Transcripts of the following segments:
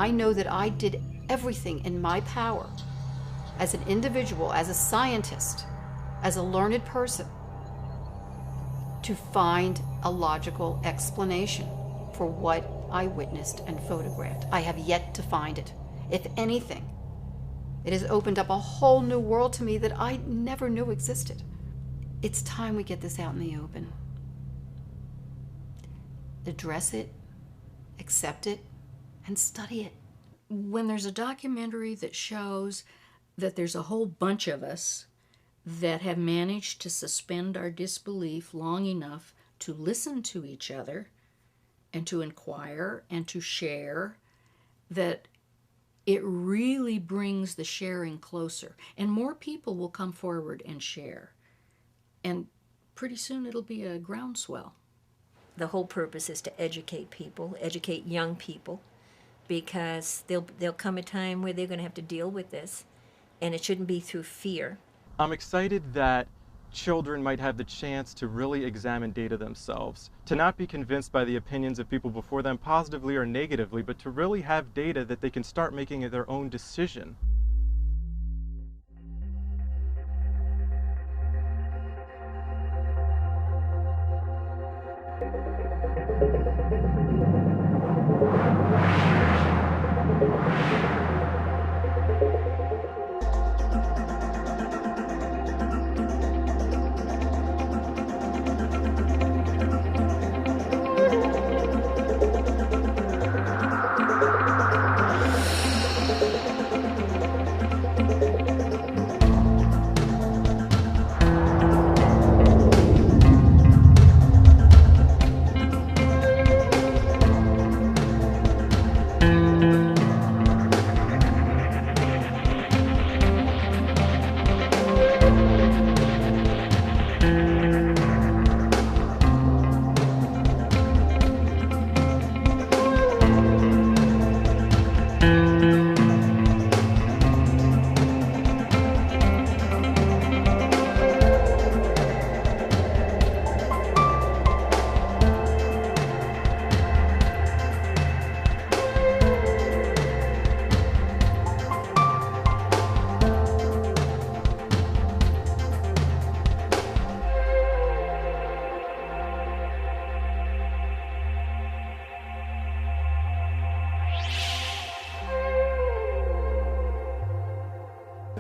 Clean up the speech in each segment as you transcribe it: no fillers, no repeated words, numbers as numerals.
I know that I did everything in my power as an individual, as a scientist, as a learned person, to find a logical explanation for what I witnessed and photographed. I have yet to find it. If anything, it has opened up a whole new world to me that I never knew existed. It's time we get this out in the open. Address it, accept it, and study it. When there's a documentary that shows that there's a whole bunch of us that have managed to suspend our disbelief long enough to listen to each other and to inquire and to share, that it really brings the sharing closer. And more people will come forward and share. And pretty soon it'll be a groundswell. The whole purpose is to educate people, educate young people, because there'll come a time where they're going to have to deal with this, and it shouldn't be through fear. I'm excited that children might have the chance to really examine data themselves, to not be convinced by the opinions of people before them, positively or negatively, but to really have data that they can start making their own decision.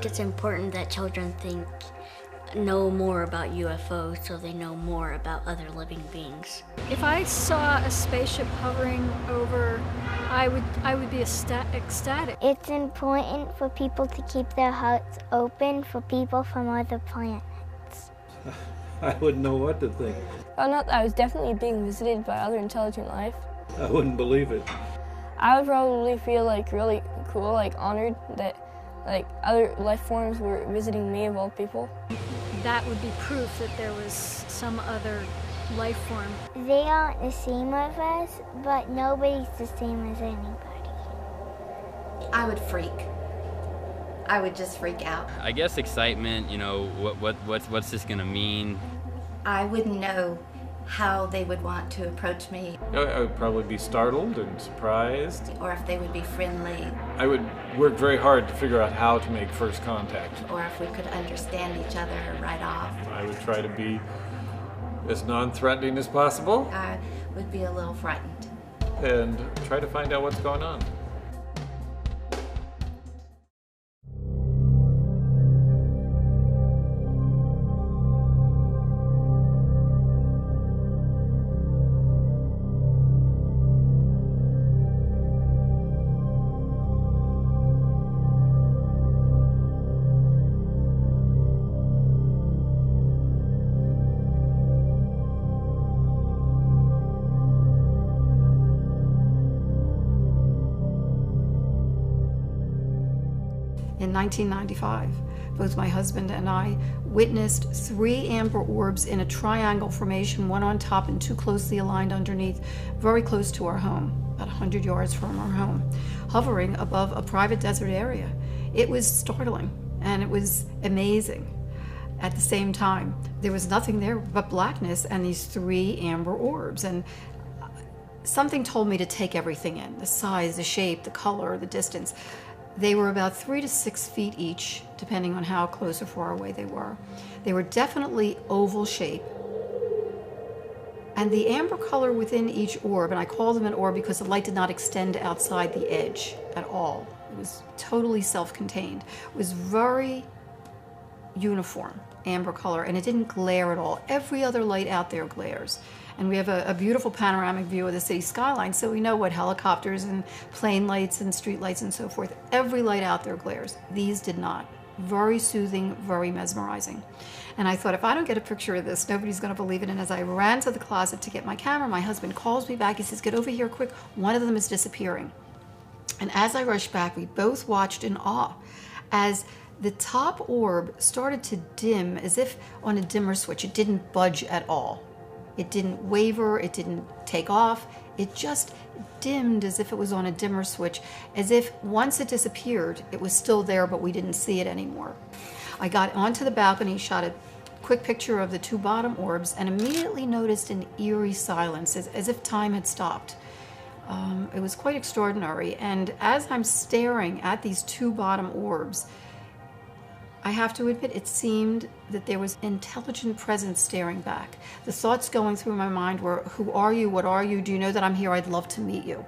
It's important that children know more about UFOs so they know more about other living beings. If I saw a spaceship hovering over, I would be ecstatic. It's important for people to keep their hearts open for people from other planets. I wouldn't know what to think. Found out that I was definitely being visited by other intelligent life. I wouldn't believe it. I would probably feel really cool, honored that other life forms were visiting me of all people. That would be proof that there was some other life form. They aren't the same as us, but nobody's the same as anybody. I would freak. I would just freak out. I guess excitement, what's this gonna mean? I wouldn't know how they would want to approach me. I would probably be startled and surprised. Or if they would be friendly. I would work very hard to figure out how to make first contact. Or if we could understand each other right off. I would try to be as non-threatening as possible. I would be a little frightened. And try to find out what's going on. In 1995, both my husband and I witnessed 3 amber orbs in a triangle formation, one on top and 2 closely aligned underneath, very close to our home, about 100 yards from our home, hovering above a private desert area. It was startling and it was amazing. At the same time, there was nothing there but blackness and these 3 amber orbs. And something told me to take everything in, the size, the shape, the color, the distance. They were about 3 to 6 feet each, depending on how close or far away they were. They were definitely oval shape. And the amber color within each orb, and I call them an orb because the light did not extend outside the edge at all. It was totally self-contained. It was very uniform, amber color, and it didn't glare at all. Every other light out there glares. And we have a beautiful panoramic view of the city skyline, so we know what helicopters and plane lights and street lights and so forth. Every light out there glares. These did not. Very soothing, very mesmerizing. And I thought, if I don't get a picture of this, nobody's going to believe it. And as I ran to the closet to get my camera, my husband calls me back. He says, get over here quick. One of them is disappearing. And as I rushed back, we both watched in awe as the top orb started to dim as if on a dimmer switch. It didn't budge at all. It didn't waver. It didn't take off. It just dimmed as if it was on a dimmer switch, as if once it disappeared, it was still there, but we didn't see it anymore. I got onto the balcony, shot a quick picture of the two bottom orbs, and immediately noticed an eerie silence, as if time had stopped. It was quite extraordinary. And as I'm staring at these two bottom orbs, I have to admit, it seemed that there was intelligent presence staring back. The thoughts going through my mind were, who are you? What are you? Do you know that I'm here? I'd love to meet you.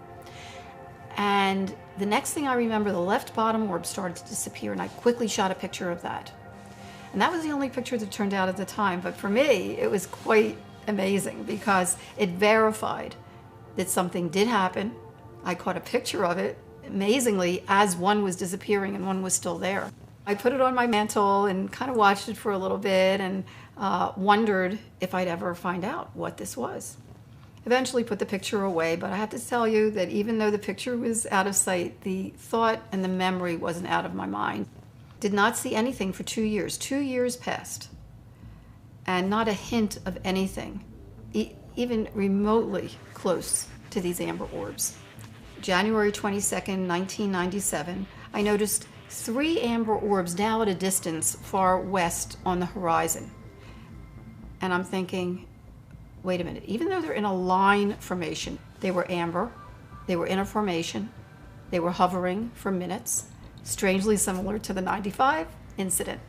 And the next thing I remember, the left bottom orb started to disappear, and I quickly shot a picture of that. And that was the only picture that turned out at the time. But for me, it was quite amazing because it verified that something did happen. I caught a picture of it, amazingly, as one was disappearing and one was still there. I put it on my mantle and kind of watched it for a little bit and wondered if I'd ever find out what this was. Eventually put the picture away, but I have to tell you that even though the picture was out of sight, the thought and the memory wasn't out of my mind. Did not see anything for 2 years. 2 years passed, and not a hint of anything, even remotely close to these amber orbs. January 22nd, 1997, I noticed 3 amber orbs now at a distance far west on the horizon. And I'm thinking, wait a minute, even though they're in a line formation, they were amber, they were in a formation, they were hovering for minutes, strangely similar to the 95 incident.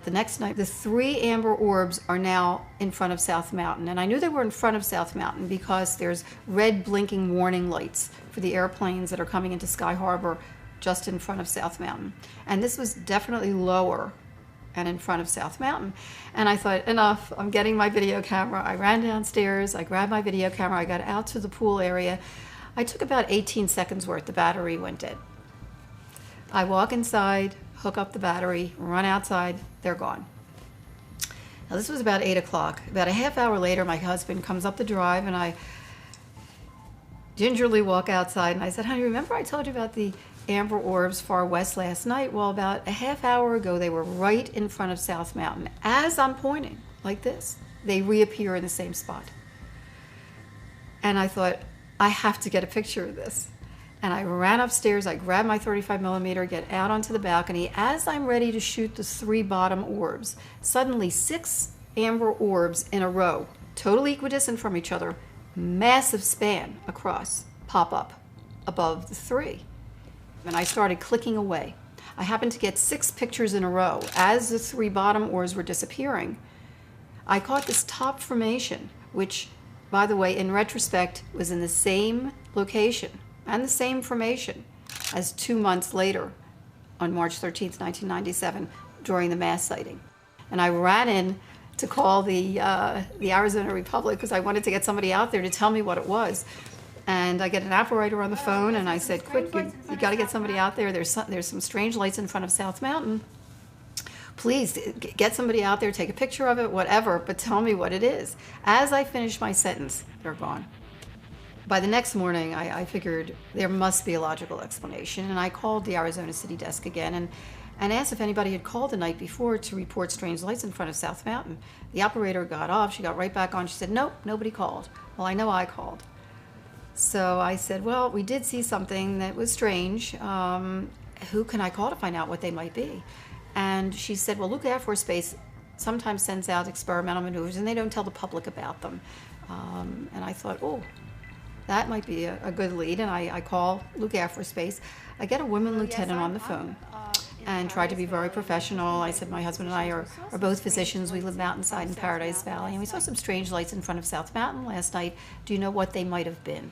The next night, the 3 amber orbs are now in front of South Mountain. And I knew they were in front of South Mountain because there's red blinking warning lights for the airplanes that are coming into Sky Harbor just in front of South Mountain. And this was definitely lower and in front of South Mountain. And I thought, enough, I'm getting my video camera. I ran downstairs, I grabbed my video camera, I got out to the pool area. I took about 18 seconds worth, the battery went dead. I walk inside, hook up the battery, run outside, they're gone. Now this was about 8 o'clock. About a half hour later, my husband comes up the drive and I gingerly walk outside and I said, honey, remember I told you about the amber orbs far west last night? Well, about a half hour ago, they were right in front of South Mountain. As I'm pointing like this, they reappear in the same spot. And I thought, I have to get a picture of this. And I ran upstairs, I grabbed my 35 millimeter, get out onto the balcony. As I'm ready to shoot the 3 bottom orbs, suddenly 6 amber orbs in a row, totally equidistant from each other, massive span across, pop up above the 3. And I started clicking away. I happened to get 6 pictures in a row. As the 3 bottom orbs were disappearing, I caught this top formation, which, by the way, in retrospect, was in the same location and the same formation as 2 months later on March 13th, 1997, during the mass sighting. And I ran in to call the Arizona Republic because I wanted to get somebody out there to tell me what it was. And I get an operator on the phone and I said, quick, you got to get somebody out there. There's some strange lights in front of South Mountain. Please get somebody out there, take a picture of it, whatever, but tell me what it is. As I finished my sentence, they're gone. By the next morning, I figured there must be a logical explanation, and I called the Arizona City desk again and asked if anybody had called the night before to report strange lights in front of South Mountain. The operator got off, she got right back on, she said, nope, nobody called. Well, I know I called. So I said, well, we did see something that was strange. Who can I call to find out what they might be? And she said, well, Luke Air Force Base sometimes sends out experimental maneuvers and they don't tell the public about them. And I thought, oh, that might be a good lead, and I call Luke Air Force Base. I get a woman lieutenant on the phone and tried to be very professional. I said, my husband and I are both physicians. We live mountainside in Paradise Valley, and we saw some strange lights in front of South Mountain last night. Do you know what they might have been?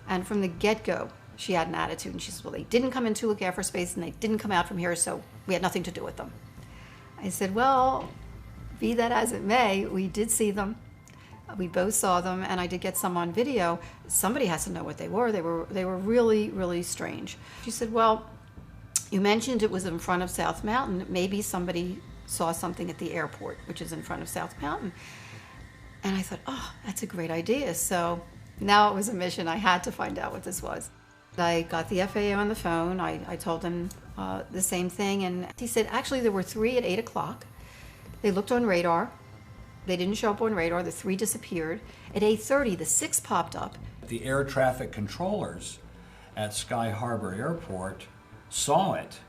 And from the get-go, she had an attitude, and she said, well, they didn't come into Luke Air Force Base, and they didn't come out from here, so we had nothing to do with them. I said, well, be that as it may, we did see them. We both saw them, and I did get some on video. Somebody has to know what they were. They were really, really strange. She said, well, you mentioned it was in front of South Mountain. Maybe somebody saw something at the airport, which is in front of South Mountain. And I thought, oh, that's a great idea. So now it was a mission. I had to find out what this was. I got the FAA on the phone. I told him the same thing, and he said, actually, there were 3 at 8 o'clock. They looked on radar. They didn't show up on radar. The 3 disappeared. At 8:30, the 6 popped up. The air traffic controllers at Sky Harbor Airport saw it,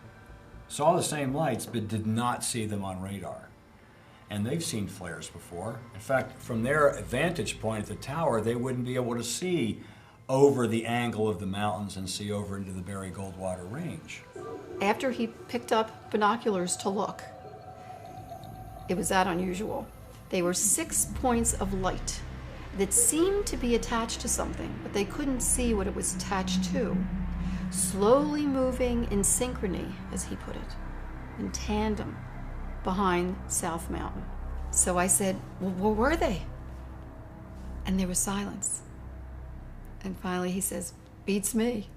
saw the same lights, but did not see them on radar. And they've seen flares before. In fact, from their vantage point at the tower, they wouldn't be able to see over the angle of the mountains and see over into the Barry Goldwater Range. After he picked up binoculars to look, it was that unusual. They were 6 points of light that seemed to be attached to something, but they couldn't see what it was attached to. Slowly moving in synchrony, as he put it, in tandem behind South Mountain. So I said, well, where were they? And there was silence. And finally he says, beats me.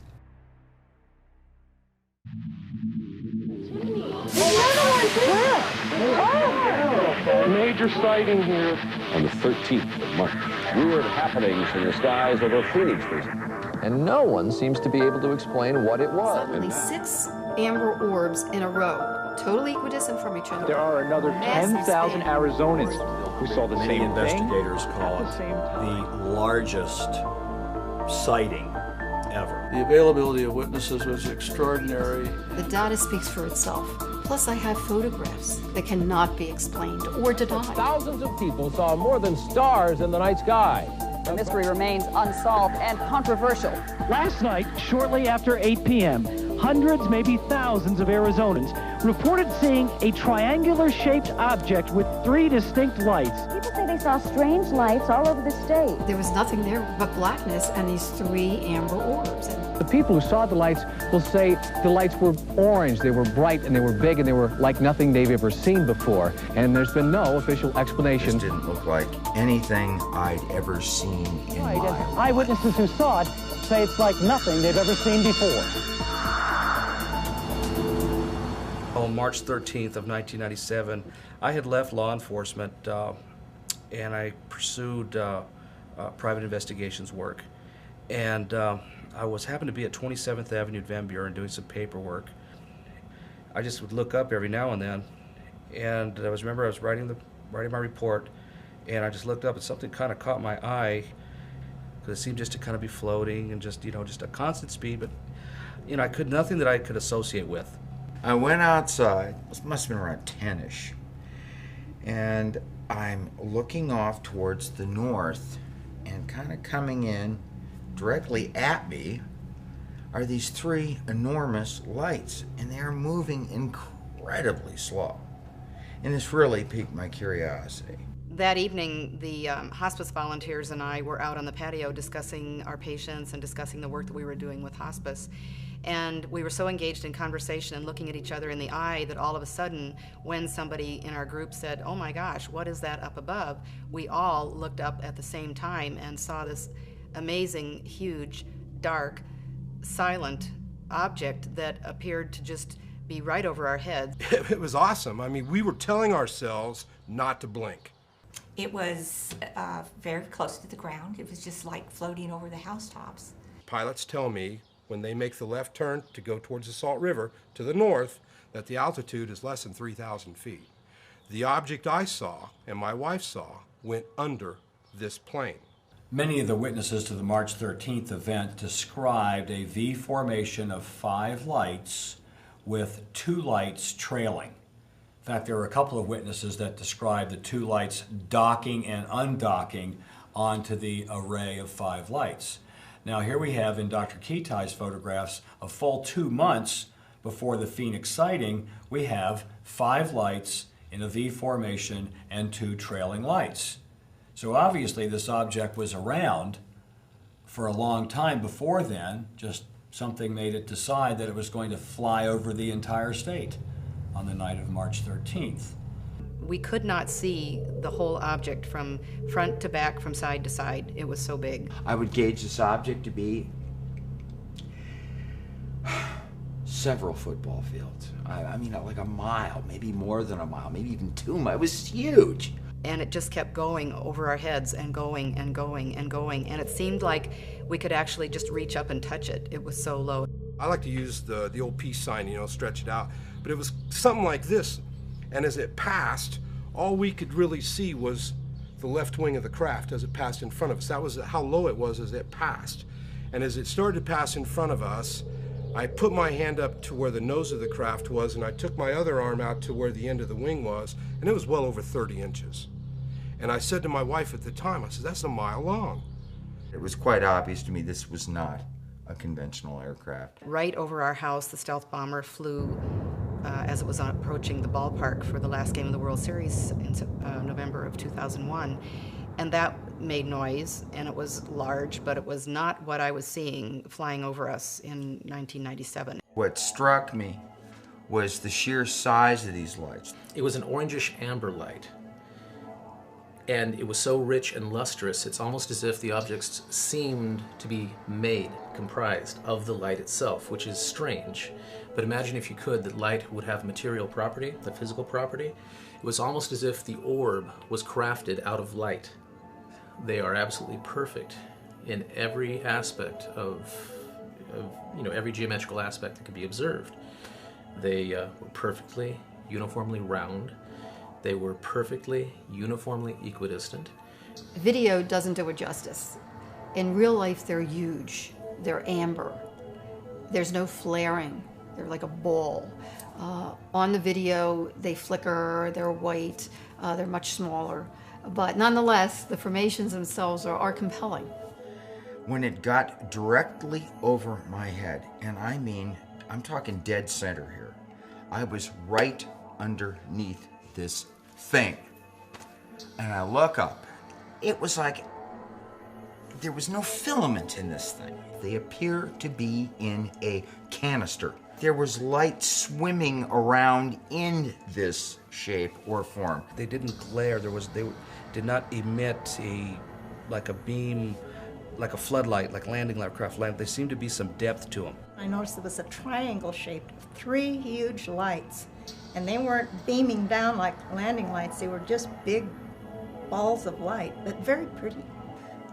Major sighting here. On the 13th of March. Weird happenings in the skies over Phoenix recently. And no one seems to be able to explain what it was. Suddenly 6 amber orbs in a row, totally equidistant from each other. There are another 10,000 Arizonans who saw the Many same investigators thing call it the largest sighting ever. The availability of witnesses was extraordinary. The data speaks for itself. Plus, I have photographs that cannot be explained or denied. Thousands of people saw more than stars in the night sky. The mystery remains unsolved and controversial. Last night, shortly after 8 p.m., hundreds, maybe thousands of Arizonans reported seeing a triangular-shaped object with 3 distinct lights. People say they saw strange lights all over the state. There was nothing there but blackness and these 3 amber orbs. The people who saw the lights will say the lights were orange, they were bright, and they were big, and they were like nothing they've ever seen before. And there's been no official explanation. This didn't look like anything I'd ever seen in my life. Eyewitnesses who saw it say it's like nothing they've ever seen before. On March 13th of 1997, I had left law enforcement and I pursued private investigations work. And I happened to be at 27th Avenue at Van Buren doing some paperwork. I just would look up every now and then, and I was writing my report, and I just looked up and something kind of caught my eye because it seemed just to kind of be floating and just a constant speed, but nothing that I could associate with. I went outside, it must have been around 10-ish, and I'm looking off towards the north, and kind of coming in directly at me are these 3 enormous lights, and they are moving incredibly slow. And this really piqued my curiosity. That evening, the hospice volunteers and I were out on the patio discussing our patients and discussing the work that we were doing with hospice. And we were so engaged in conversation and looking at each other in the eye that all of a sudden, when somebody in our group said, "Oh my gosh, what is that up above?" we all looked up at the same time and saw this amazing, huge, dark, silent object that appeared to just be right over our heads. It was awesome. I mean, we were telling ourselves not to blink. It was very close to the ground. It was just like floating over the housetops. Pilots tell me when they make the left turn to go towards the Salt River to the north that the altitude is less than 3,000 feet. The object I saw and my wife saw went under this plane. Many of the witnesses to the March 13th event described a V formation of 5 lights with 2 lights trailing. In fact, there were a couple of witnesses that described the 2 lights docking and undocking onto the array of 5 lights. Now here we have in Dr. Kitai's photographs a full 2 months before the Phoenix sighting, we have 5 lights in a V formation and 2 trailing lights. So obviously this object was around for a long time before then, just something made it decide that it was going to fly over the entire state on the night of March 13th. We could not see the whole object from front to back, from side to side. It was so big. I would gauge this object to be several football fields. I mean, like a mile, maybe more than a mile, maybe even 2 miles. It was huge. And it just kept going over our heads and going and going and going. And it seemed like we could actually just reach up and touch it. It was so low. I like to use the old peace sign, you know, stretch it out. But it was something like this. And as it passed, all we could really see was the left wing of the craft as it passed in front of us. That was how low it was as it passed. And as it started to pass in front of us, I put my hand up to where the nose of the craft was, and I took my other arm out to where the end of the wing was, and it was well over 30 inches. And I said to my wife at the time, I said, that's a mile long. It was quite obvious to me this was not a conventional aircraft. Right over our house, the stealth bomber flew as it was approaching the ballpark for the last game of the World Series in November of 2001. And that made noise, and it was large, but it was not what I was seeing flying over us in 1997. What struck me was the sheer size of these lights. It was an orangish amber light, and it was so rich and lustrous, it's almost as if the objects seemed to be made, comprised of the light itself, which is strange. But imagine, if you could, that light would have material property, the physical property. It was almost as if the orb was crafted out of light. They are absolutely perfect in every aspect of every geometrical aspect that could be observed. They were perfectly, uniformly round. They were perfectly, uniformly equidistant. Video doesn't do it justice. In real life, they're huge. They're amber. There's no flaring. They're like a ball. On the video, they flicker, they're white, they're much smaller. But nonetheless, the formations themselves are compelling. When it got directly over my head, and I mean, I'm talking dead center here, I was right underneath this thing. And I look up. It was like there was no filament in this thing. They appear to be in a canister. There was light swimming around in this shape or form. They didn't glare. They did not emit like a beam, like a floodlight, like landing aircraft lamp. There seemed to be some depth to them. I noticed it was a triangle shaped with 3 huge lights, and they weren't beaming down like landing lights. They were just big balls of light, but very pretty.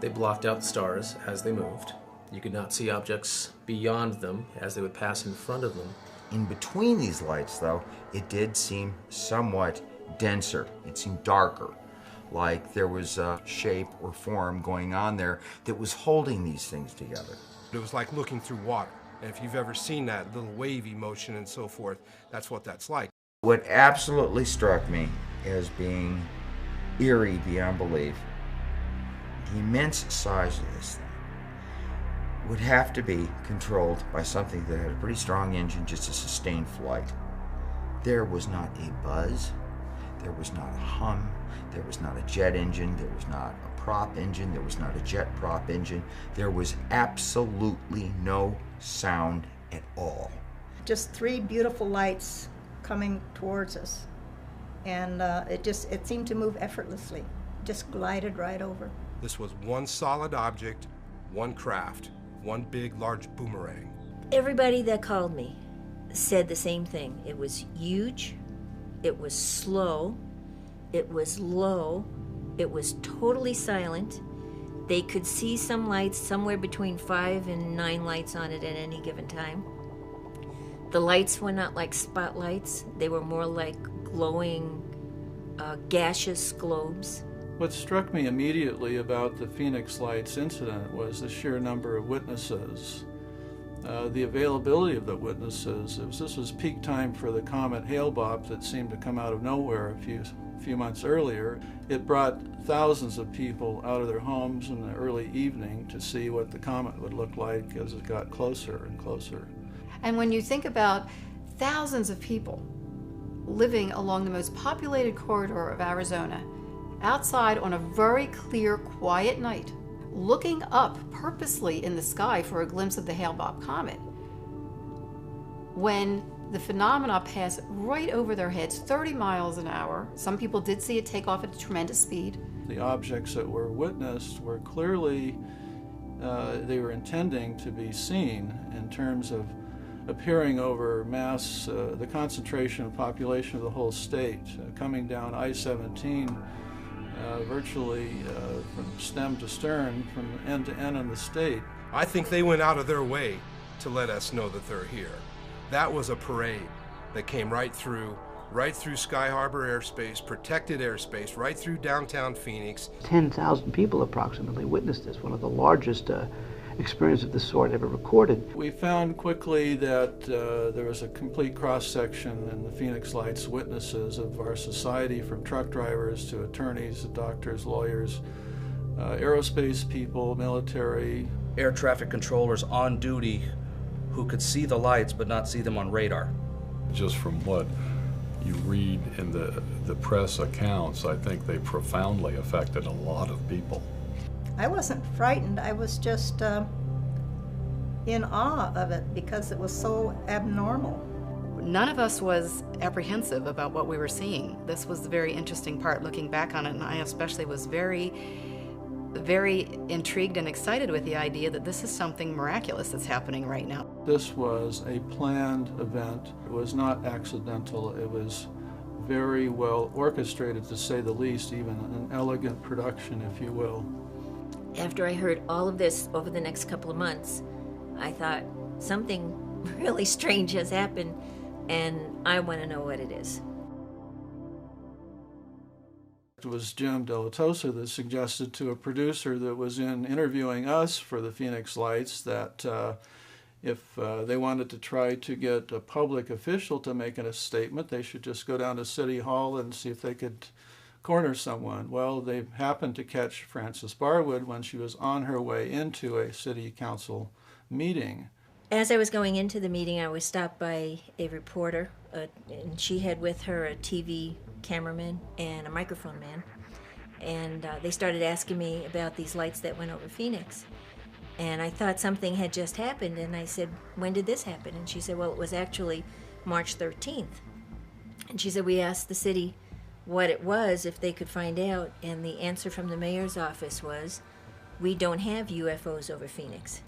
They blocked out the stars as they moved. You could not see objects beyond them as they would pass in front of them. In between these lights, though, it did seem somewhat denser. It seemed darker, like there was a shape or form going on there that was holding these things together. It was like looking through water. And if you've ever seen that little wavy motion and so forth, that's what that's like. What absolutely struck me as being eerie beyond belief, the immense size of this thing would have to be controlled by something that had a pretty strong engine just to sustain flight. There was not a buzz, there was not a hum, there was not a jet engine, there was not a prop engine, there was not a jet prop engine. There was absolutely no sound at all. Just 3 beautiful lights coming towards us. And it seemed to move effortlessly, just glided right over. This was one solid object, one craft, one big, large boomerang. Everybody that called me said the same thing. It was huge, it was slow, it was low, it was totally silent. They could see some lights, somewhere between 5 and 9 lights on it at any given time. The lights were not like spotlights, they were more like glowing, gaseous globes. What struck me immediately about the Phoenix Lights incident was the sheer number of witnesses. The availability of the witnesses. This was peak time for the comet Hale-Bopp that seemed to come out of nowhere a a few months earlier. It brought thousands of people out of their homes in the early evening to see what the comet would look like as it got closer and closer. And when you think about thousands of people living along the most populated corridor of Arizona, outside on a very clear, quiet night, looking up purposely in the sky for a glimpse of the Hale-Bopp comet, when the phenomena pass right over their heads, 30 miles an hour. Some people did see it take off at a tremendous speed. The objects that were witnessed were clearly, they were intending to be seen in terms of appearing over mass, the concentration of population of the whole state, coming down I-17 virtually from stem to stern, from end to end in the state. I think they went out of their way to let us know that they're here. That was a parade that came right through Sky Harbor airspace, protected airspace, right through downtown Phoenix. 10,000 people approximately witnessed this, one of the largest experiences of this sort ever recorded. We found quickly that there was a complete cross-section in the Phoenix Lights witnesses of our society, from truck drivers to attorneys, doctors, lawyers, aerospace people, military. Air traffic controllers on duty who could see the lights but not see them on radar. Just from what you read in the press accounts, I think they profoundly affected a lot of people. I wasn't frightened, I was just in awe of it because it was so abnormal. None of us was apprehensive about what we were seeing. This was the very interesting part looking back on it, and I especially was very intrigued and excited with the idea that this is something miraculous that's happening right now. This was a planned event. It was not accidental. It was very well orchestrated, to say the least, even an elegant production, if you will. After I heard all of this over the next couple of months, I thought something really strange has happened, and I want to know what it is. It was Jim Delatosa that suggested to a producer that was interviewing us for the Phoenix Lights that if they wanted to try to get a public official to make a statement, they should just go down to City Hall and see if they could corner someone. Well, they happened to catch Frances Barwood when she was on her way into a city council meeting. As I was going into the meeting, I was stopped by a reporter, and she had with her a TV cameraman and a microphone man, and they started asking me about these lights that went over Phoenix. And I thought something had just happened, and I said, when did this happen? And she said, well, it was actually March 13th. And she said, we asked the city what it was, if they could find out, and the answer from the mayor's office was, we don't have UFOs over Phoenix.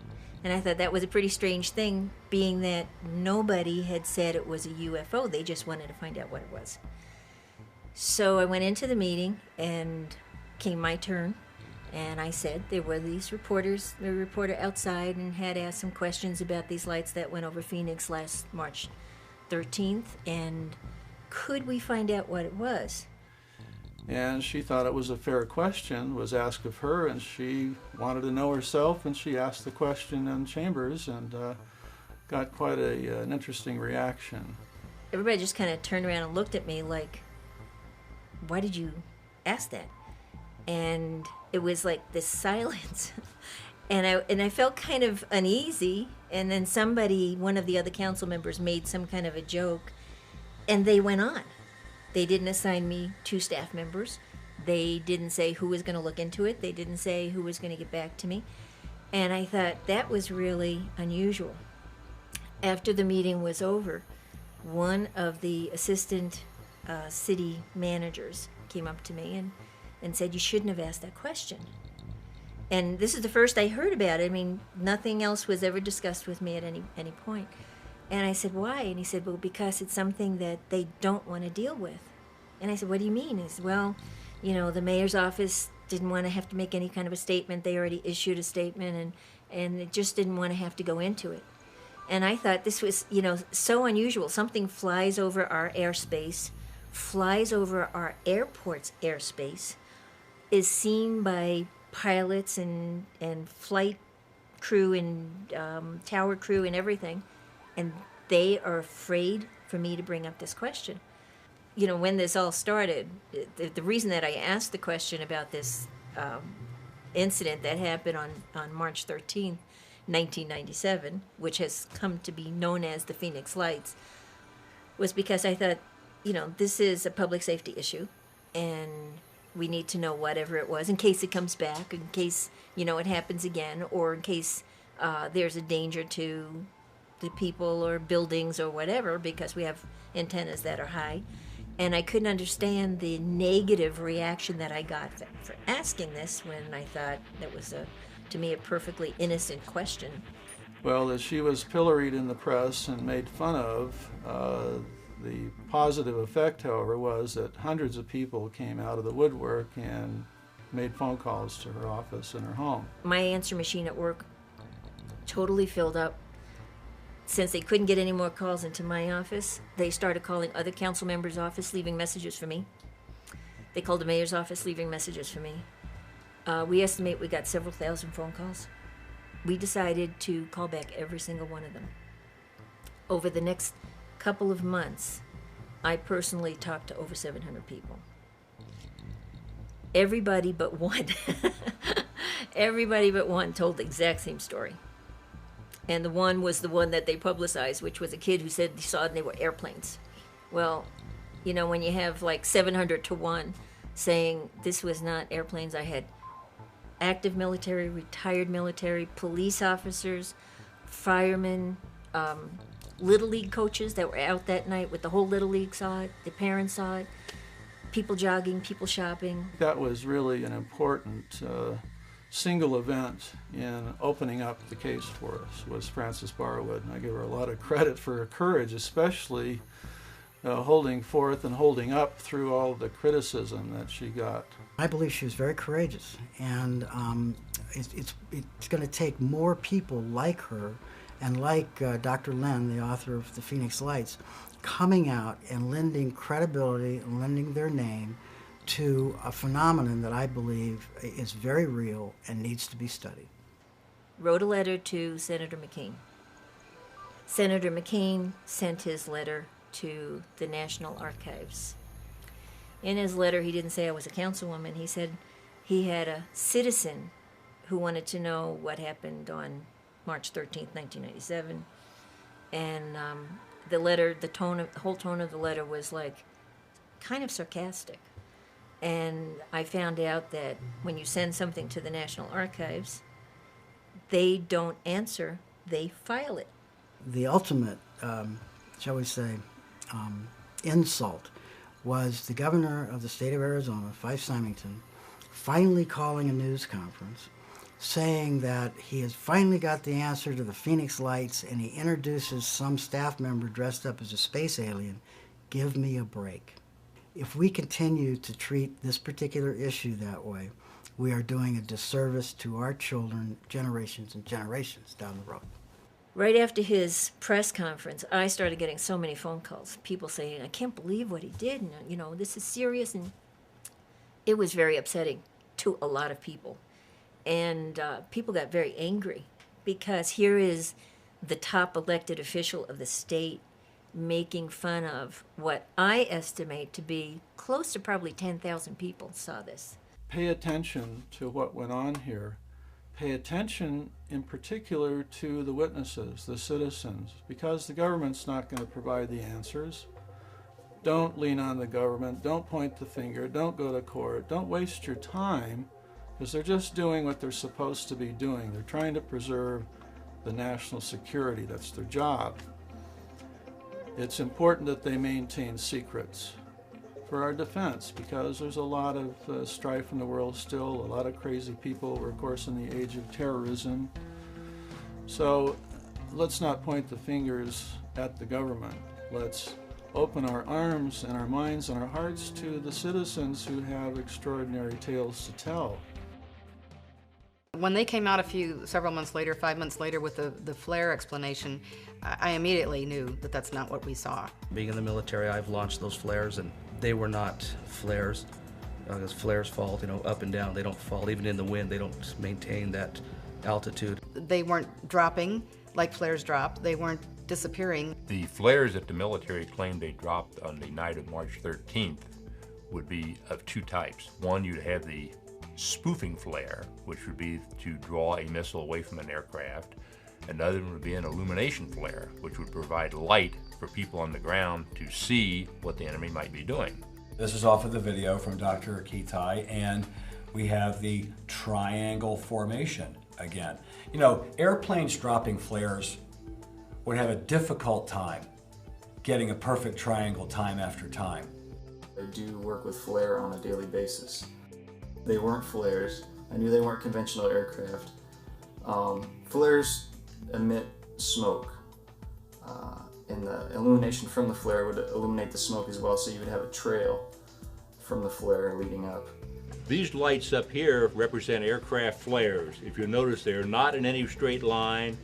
And I thought that was a pretty strange thing, being that nobody had said it was a UFO. They just wanted to find out what it was. So I went into the meeting, and came my turn, and I said there were these reporters, the reporter outside, and had asked some questions about these lights that went over Phoenix last March 13th, and could we find out what it was? And she thought it was a fair question, was asked of her, and she wanted to know herself, and she asked the question in chambers, and got quite an interesting reaction. Everybody just kind of turned around and looked at me like, why did you ask that? And it was like this silence. and I felt kind of uneasy, and then one of the other council members made some kind of a joke, and they went on. They didn't assign me 2 staff members. They didn't say who was going to look into it. They didn't say who was going to get back to me. And I thought that was really unusual. After the meeting was over, one of the assistant city managers came up to me and said, you shouldn't have asked that question. And this is the first I heard about it. I mean, nothing else was ever discussed with me at any point. And I said, why? And he said, well, because it's something that they don't want to deal with. And I said, what do you mean? He said, well, you know, the mayor's office didn't want to have to make any kind of a statement. They already issued a statement, and it just didn't want to have to go into it. And I thought this was, you know, so unusual. Something flies over our airspace, flies over our airport's airspace, is seen by pilots and flight crew and tower crew and everything, and they are afraid for me to bring up this question. you know, when this all started, the reason that I asked the question about this incident that happened on March 13th, 1997, which has come to be known as the Phoenix Lights, was because I thought, you know, this is a public safety issue, and we need to know whatever it was in case it comes back, in case, you know, it happens again, or in case there's a danger to the people or buildings or whatever, because we have antennas that are high. And I couldn't understand the negative reaction that I got for asking this, when I thought that was, to me, a perfectly innocent question. Well, as she was pilloried in the press and made fun of, the positive effect, however, was that hundreds of people came out of the woodwork and made phone calls to her office and her home. My answer machine at work totally filled up. Since they couldn't get any more calls into my office, they started calling other council members' office, leaving messages for me. They called the mayor's office, leaving messages for me. We estimate we got several thousand phone calls. We decided to call back every single one of them. Over the next couple of months, I personally talked to over 700 people. Everybody but one, everybody but one told the exact same story. And the one was the one that they publicized, which was a kid who said he saw it and they were airplanes. Well, you know, when you have like 700 to 1 saying this was not airplanes, I had active military, retired military, police officers, firemen, Little League coaches that were out that night with the whole Little League saw it, the parents saw it, people jogging, people shopping. That was really an important single event in opening up the case for us, was Frances Barwood. And I give her a lot of credit for her courage, especially holding forth and holding up through all the criticism that she got. I believe she was very courageous, and it's going to take more people like her and like Dr. Len, the author of The Phoenix Lights, coming out and lending credibility and lending their name to a phenomenon that I believe is very real and needs to be studied. Wrote a letter to Senator McCain. Senator McCain sent his letter to the National Archives. In his letter, he didn't say I was a councilwoman. He said he had a citizen who wanted to know what happened on March 13th, 1997. And the letter, the whole tone of the letter was like kind of sarcastic. And I found out that when you send something to the National Archives, they don't answer, they file it. The ultimate, shall we say, insult was the governor of the state of Arizona, Fife Symington, finally calling a news conference saying that he has finally got the answer to the Phoenix Lights, and he introduces some staff member dressed up as a space alien. Give me a break. If we continue to treat this particular issue that way, we are doing a disservice to our children, generations and generations down the road. Right after his press conference, I started getting so many phone calls. People saying, I can't believe what he did, and, you know, this is serious. And it was very upsetting to a lot of people. And people got very angry because here is the top elected official of the state making fun of what I estimate to be close to probably 10,000 people saw this. Pay attention to what went on here. Pay attention in particular to the witnesses, the citizens, because the government's not going to provide the answers. Don't lean on the government. Don't point the finger. Don't go to court. Don't waste your time, because they're just doing what they're supposed to be doing. They're trying to preserve the national security. That's their job. It's important that they maintain secrets for our defense, because there's a lot of strife in the world still, a lot of crazy people. We're, of course, in the age of terrorism. So let's not point the fingers at the government. Let's open our arms and our minds and our hearts to the citizens who have extraordinary tales to tell. When they came out several months later, 5 months later, with the flare explanation, I immediately knew that that's not what we saw. Being in the military, I've launched those flares, and they were not flares. Because flares fall, you know, up and down. They don't fall even in the wind. They don't maintain that altitude. They weren't dropping like flares drop. They weren't disappearing. The flares that the military claimed they dropped on the night of March 13th would be of two types. One, you'd have the spoofing flare, which would be to draw a missile away from an aircraft. Another one would be an illumination flare, which would provide light for people on the ground to see what the enemy might be doing. This is off of the video from Dr. Kitai, and we have the triangle formation again. You know, airplanes dropping flares would have a difficult time getting a perfect triangle time after time. I do work with flare on a daily basis. They weren't flares. I knew they weren't conventional aircraft. Flares emit smoke, and the illumination from the flare would illuminate the smoke as well, so you would have a trail from the flare leading up. These lights up here represent aircraft flares. If you notice, they're not in any straight line.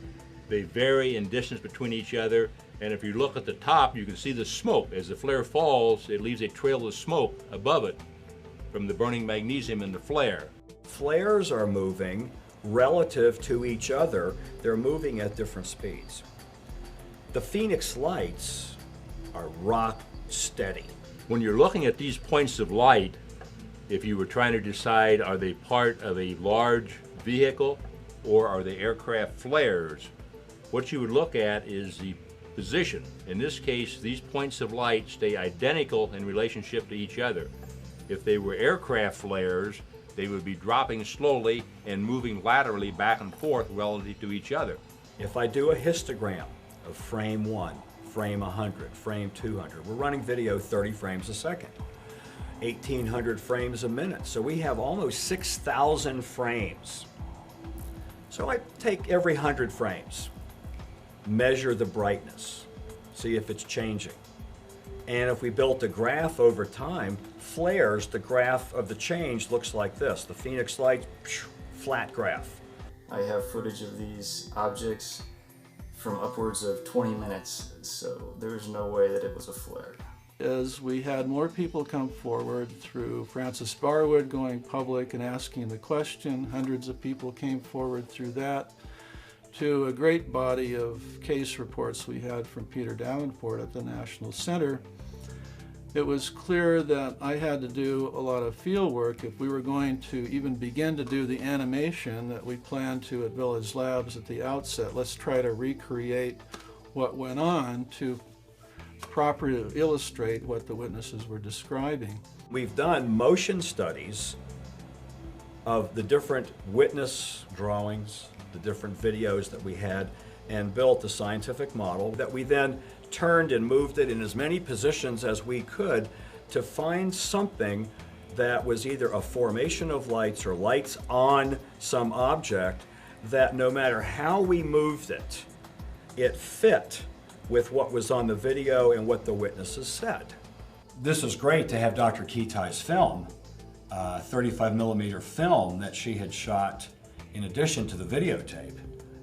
They vary in distance between each other, and if you look at the top, you can see the smoke. As the flare falls, it leaves a trail of smoke above it from the burning magnesium in the flare. Flares are moving relative to each other. They're moving at different speeds. The Phoenix lights are rock steady. When you're looking at these points of light, if you were trying to decide are they part of a large vehicle or are they aircraft flares, what you would look at is the position. In this case, these points of light stay identical in relationship to each other. If they were aircraft flares, they would be dropping slowly and moving laterally back and forth relative to each other. If I do a histogram of frame 1, frame 100, frame 200, we're running video 30 frames a second, 1,800 frames a minute, so we have almost 6,000 frames. So I take every 100 frames, measure the brightness, see if it's changing. And if we built a graph over time, flares, the graph of the change looks like this. The Phoenix light, flat graph. I have footage of these objects from upwards of 20 minutes, so there's no way that it was a flare. As we had more people come forward through Francis Barwood going public and asking the question, hundreds of people came forward through that, to a great body of case reports we had from Peter Davenport at the National Center. It was clear that I had to do a lot of field work if we were going to even begin to do the animation that we planned to at Village Labs at the outset. Let's try to recreate what went on to properly illustrate what the witnesses were describing. We've done motion studies of the different witness drawings, the different videos that we had, and built a scientific model that we then turned and moved it in as many positions as we could to find something that was either a formation of lights or lights on some object that no matter how we moved it, it fit with what was on the video and what the witnesses said. This is great to have Dr. Kitai's film, 35 millimeter film that she had shot in addition to the videotape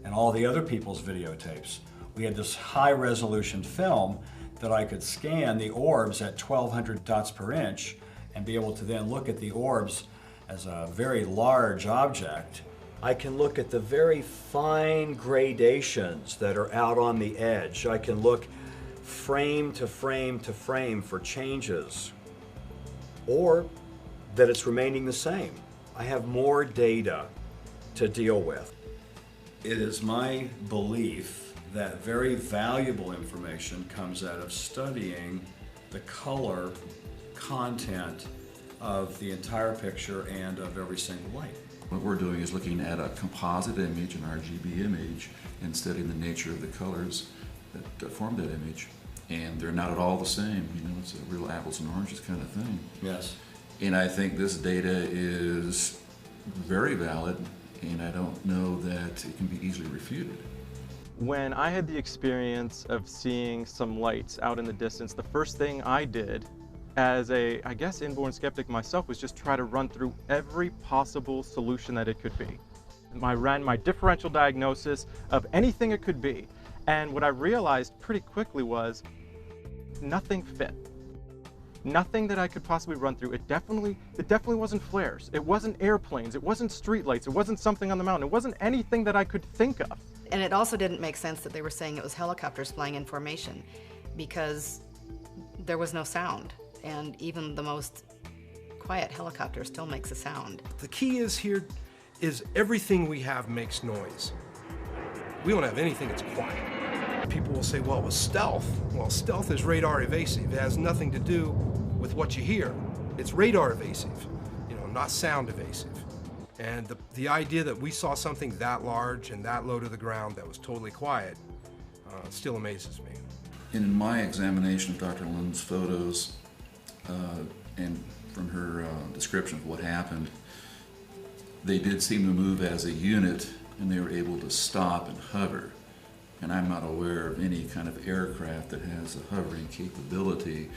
and all the other people's videotapes. We had this high resolution film that I could scan the orbs at 1200 dots per inch and be able to then look at the orbs as a very large object. I can look at the very fine gradations that are out on the edge. I can look frame to frame to frame for changes, or that it's remaining the same. I have more data to deal with. It is my belief that very valuable information comes out of studying the color content of the entire picture and of every single light. What we're doing is looking at a composite image, an RGB image, and studying the nature of the colors that form that image. And they're not at all the same, you know, it's a real apples and oranges kind of thing. Yes. And I think this data is very valid, and I don't know that it can be easily refuted. When I had the experience of seeing some lights out in the distance, the first thing I did as a, I guess, inborn skeptic myself was just try to run through every possible solution that it could be. I ran my differential diagnosis of anything it could be. And what I realized pretty quickly was nothing fit. Nothing that I could possibly run through. It definitely wasn't flares. It wasn't airplanes. It wasn't streetlights. It wasn't something on the mountain. It wasn't anything that I could think of. And it also didn't make sense that they were saying it was helicopters flying in formation, because there was no sound, and even the most quiet helicopter still makes a sound. The key is here is everything we have makes noise. We don't have anything that's quiet. People will say, well, it was stealth. Well, stealth is radar evasive. It has nothing to do with what you hear. It's radar evasive, not sound evasive. And the idea that we saw something that large and that low to the ground that was totally quiet still amazes me. In my examination of Dr. Lin's photos and from her description of what happened, they did seem to move as a unit, and they were able to stop and hover. And I'm not aware of any kind of aircraft that has a hovering capability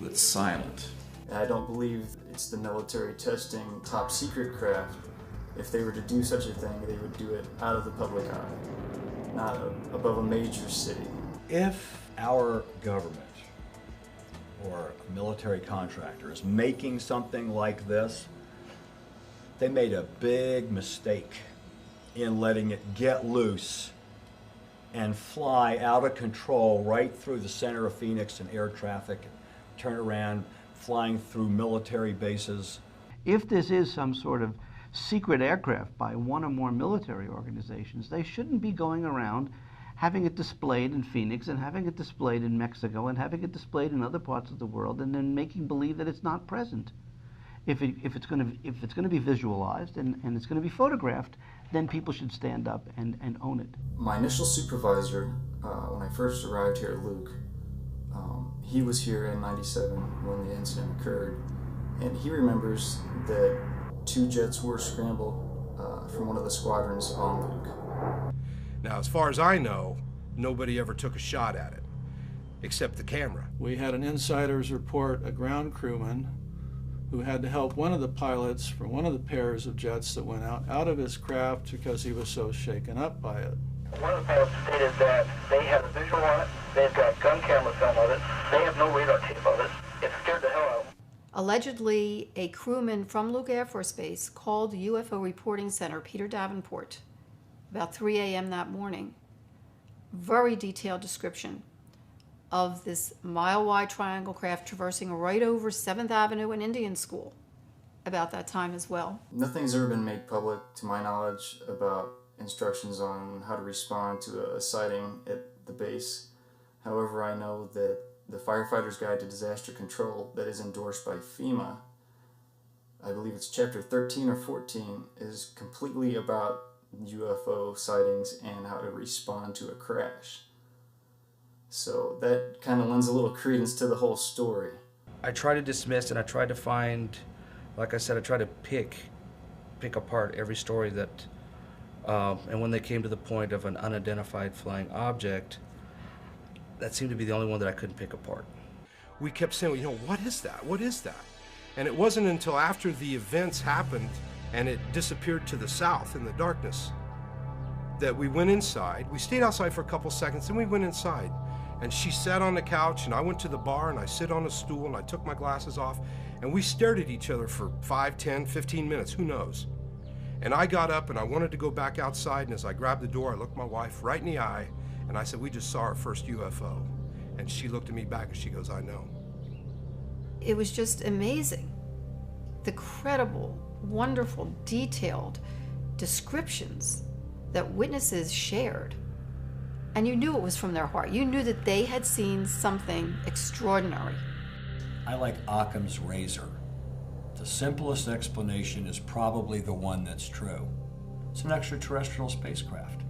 that's silent. I don't believe it's the military testing top secret craft. If they were to do such a thing, they would do it out of the public eye, not above a major city. If our government or a military contractor is making something like this, they made a big mistake in letting it get loose and fly out of control right through the center of Phoenix and air traffic, turn around, flying through military bases. If this is some sort of secret aircraft by one or more military organizations, they shouldn't be going around having it displayed in Phoenix and having it displayed in Mexico and having it displayed in other parts of the world and then making believe that it's not present. If it's going to be visualized and it's going to be photographed, then people should stand up and own it. My initial supervisor, when I first arrived here at Luke, he was here in '97 when the incident occurred, and he remembers that 2 jets were scrambled from one of the squadrons on Luke. Now, as far as I know, nobody ever took a shot at it, except the camera. We had an insider's report, a ground crewman, who had to help one of the pilots from one of the pairs of jets that went out of his craft because he was so shaken up by it. One of the pilots stated that they had a visual on it, they've got gun camera film of it, they have no radar tape of it. It scared the hell out of them. Allegedly, a crewman from Luke Air Force Base called the UFO Reporting Center, Peter Davenport, about 3 a.m. that morning. Very detailed description of this mile-wide triangle craft traversing right over 7th Avenue and Indian School about that time as well. Nothing's ever been made public, to my knowledge, about instructions on how to respond to a sighting at the base. However, I know that the Firefighter's Guide to Disaster Control that is endorsed by FEMA, I believe it's chapter 13 or 14, is completely about UFO sightings and how to respond to a crash. So that kind of lends a little credence to the whole story. I try to dismiss and I try to find, like I said, I try to pick apart every story that, and when they came to the point of an unidentified flying object, that seemed to be the only one that I couldn't pick apart. We kept saying, what is that? What is that? And it wasn't until after the events happened and it disappeared to the south in the darkness that we went inside. We stayed outside for a couple seconds, and we went inside. And she sat on the couch, and I went to the bar, and I sit on a stool, and I took my glasses off, and we stared at each other for 5, 10, 15 minutes, who knows? And I got up, and I wanted to go back outside, and as I grabbed the door, I looked my wife right in the eye, and I said, we just saw our first UFO. And she looked at me back, and she goes, I know. It was just amazing. The credible, wonderful, detailed descriptions that witnesses shared. And you knew it was from their heart. You knew that they had seen something extraordinary. I like Occam's razor. The simplest explanation is probably the one that's true. It's an extraterrestrial spacecraft.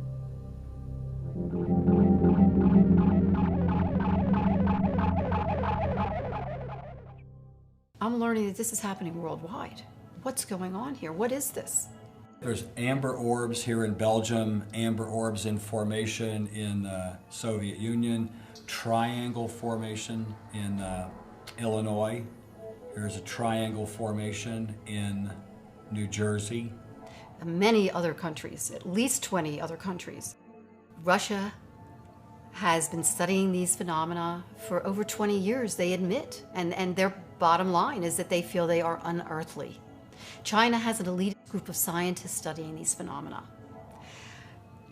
I'm learning that this is happening worldwide. What's going on here? What is this? There's amber orbs here in Belgium, amber orbs in formation in the Soviet Union, triangle formation in Illinois. There's a triangle formation in New Jersey. Many other countries, at least 20 other countries. Russia has been studying these phenomena for over 20 years, they admit, and their bottom line is that they feel they are unearthly. China has an elite group of scientists studying these phenomena.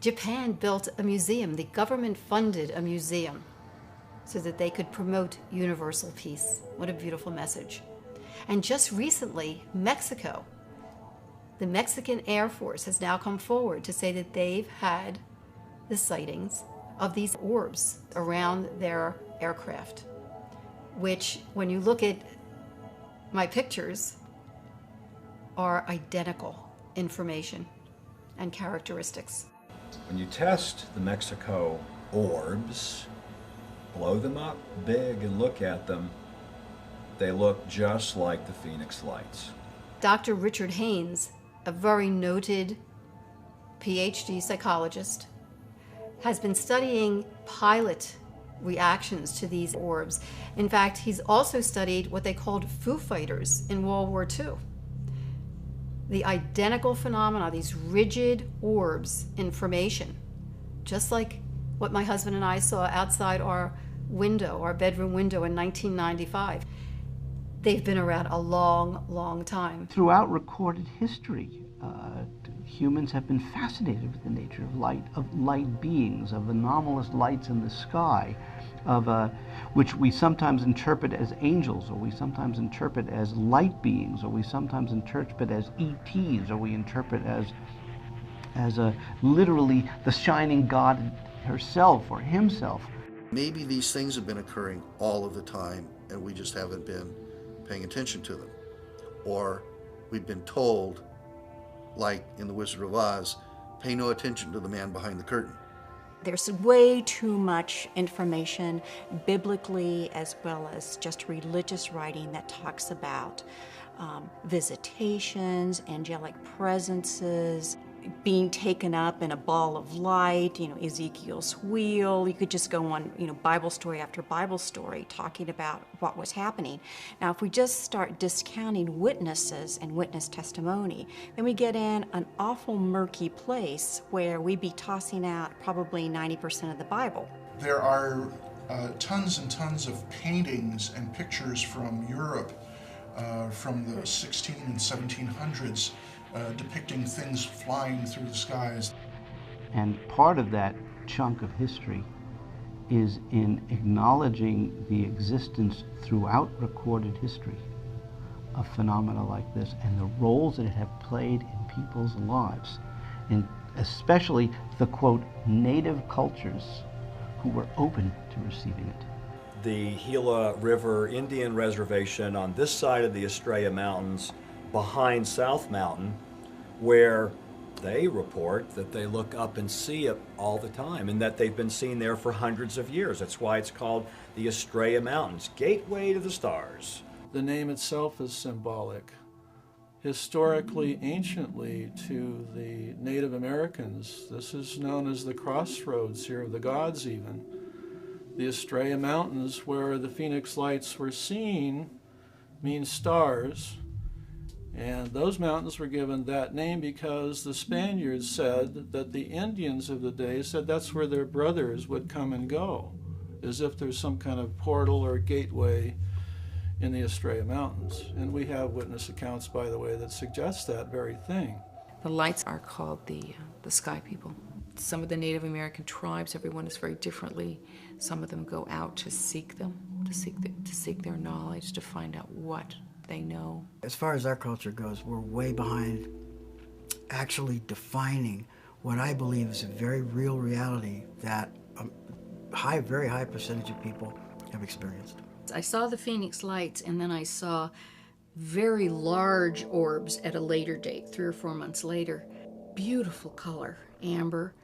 Japan built a museum. The government funded a museum so that they could promote universal peace. What a beautiful message. And just recently, Mexico, the Mexican Air Force has now come forward to say that they've had the sightings of these orbs around their aircraft, which, when you look at my pictures, are identical information and characteristics. When you test the Mexico orbs, blow them up big and look at them, they look just like the Phoenix Lights. Dr. Richard Haynes, a very noted PhD psychologist, has been studying pilot reactions to these orbs. In fact, he's also studied what they called Foo Fighters in World War II. The identical phenomena, these rigid orbs in formation, just like what my husband and I saw outside our window, our bedroom window in 1995. They've been around a long, long time. Throughout recorded history, humans have been fascinated with the nature of light beings, of anomalous lights in the sky, which we sometimes interpret as angels, or we sometimes interpret as light beings, or we sometimes interpret as ETs, or we interpret as literally the shining God herself or himself. Maybe these things have been occurring all of the time and we just haven't been paying attention to them. Or we've been told, like in The Wizard of Oz, pay no attention to the man behind the curtain. There's way too much information, biblically as well as just religious writing, that talks about visitations, angelic presences, being taken up in a ball of light, Ezekiel's wheel. You could just go on, Bible story after Bible story talking about what was happening. Now, if we just start discounting witnesses and witness testimony, then we get in an awful murky place where we'd be tossing out probably 90% of the Bible. There are tons and tons of paintings and pictures from Europe from the 16 and 1700s depicting things flying through the skies. And part of that chunk of history is in acknowledging the existence throughout recorded history of phenomena like this and the roles that it have played in people's lives, and especially the, quote, native cultures who were open to receiving it. The Gila River Indian Reservation on this side of the Estrella Mountains, behind South Mountain, where they report that they look up and see it all the time and that they've been seen there for hundreds of years. That's why it's called the Estrella Mountains, gateway to the stars. The name itself is symbolic. Historically, anciently, to the Native Americans, this is known as the crossroads here of the gods even. The Estrella Mountains, where the Phoenix Lights were seen, means stars. And those mountains were given that name because the Spaniards said that the Indians of the day said that's where their brothers would come and go, as if there's some kind of portal or gateway in the Estrella Mountains. And we have witness accounts, by the way, that suggest that very thing. The lights are called the Sky People. Some of the Native American tribes, everyone is very differently. Some of them go out to seek them, to seek their knowledge, to find out what they know. As far as our culture goes, we're way behind actually defining what I believe is a very real reality that a very high percentage of people have experienced. I saw the Phoenix Lights, and then I saw very large orbs at a later date, 3 or 4 months later. Beautiful color, amber,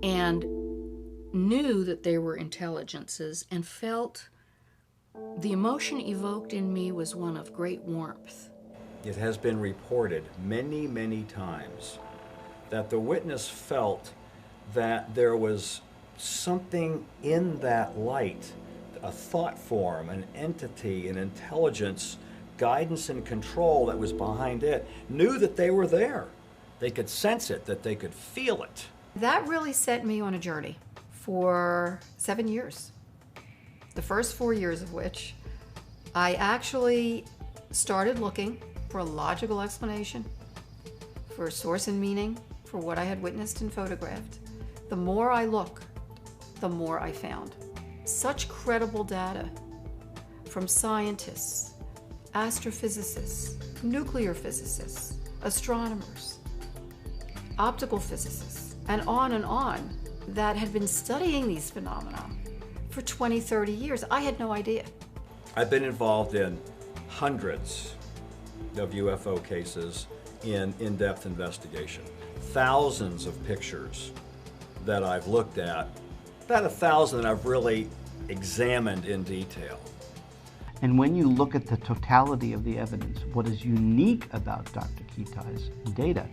and knew that they were intelligences and felt the emotion evoked in me was one of great warmth. It has been reported many, many times that the witness felt that there was something in that light, a thought form, an entity, an intelligence, guidance and control that was behind it, knew that they were there. They could sense it, that they could feel it. That really set me on a journey for 7 years. The first 4 years of which I actually started looking for a logical explanation, for a source and meaning for what I had witnessed and photographed, The more I look, the more I found. Such credible data from scientists, astrophysicists, nuclear physicists, astronomers, optical physicists, and on, that had been studying these phenomena for 20, 30 years. I had no idea. I've been involved in hundreds of UFO cases in in-depth investigation. Thousands of pictures that I've looked at, about 1,000 that I've really examined in detail. And when you look at the totality of the evidence, what is unique about Dr. Kitai's data,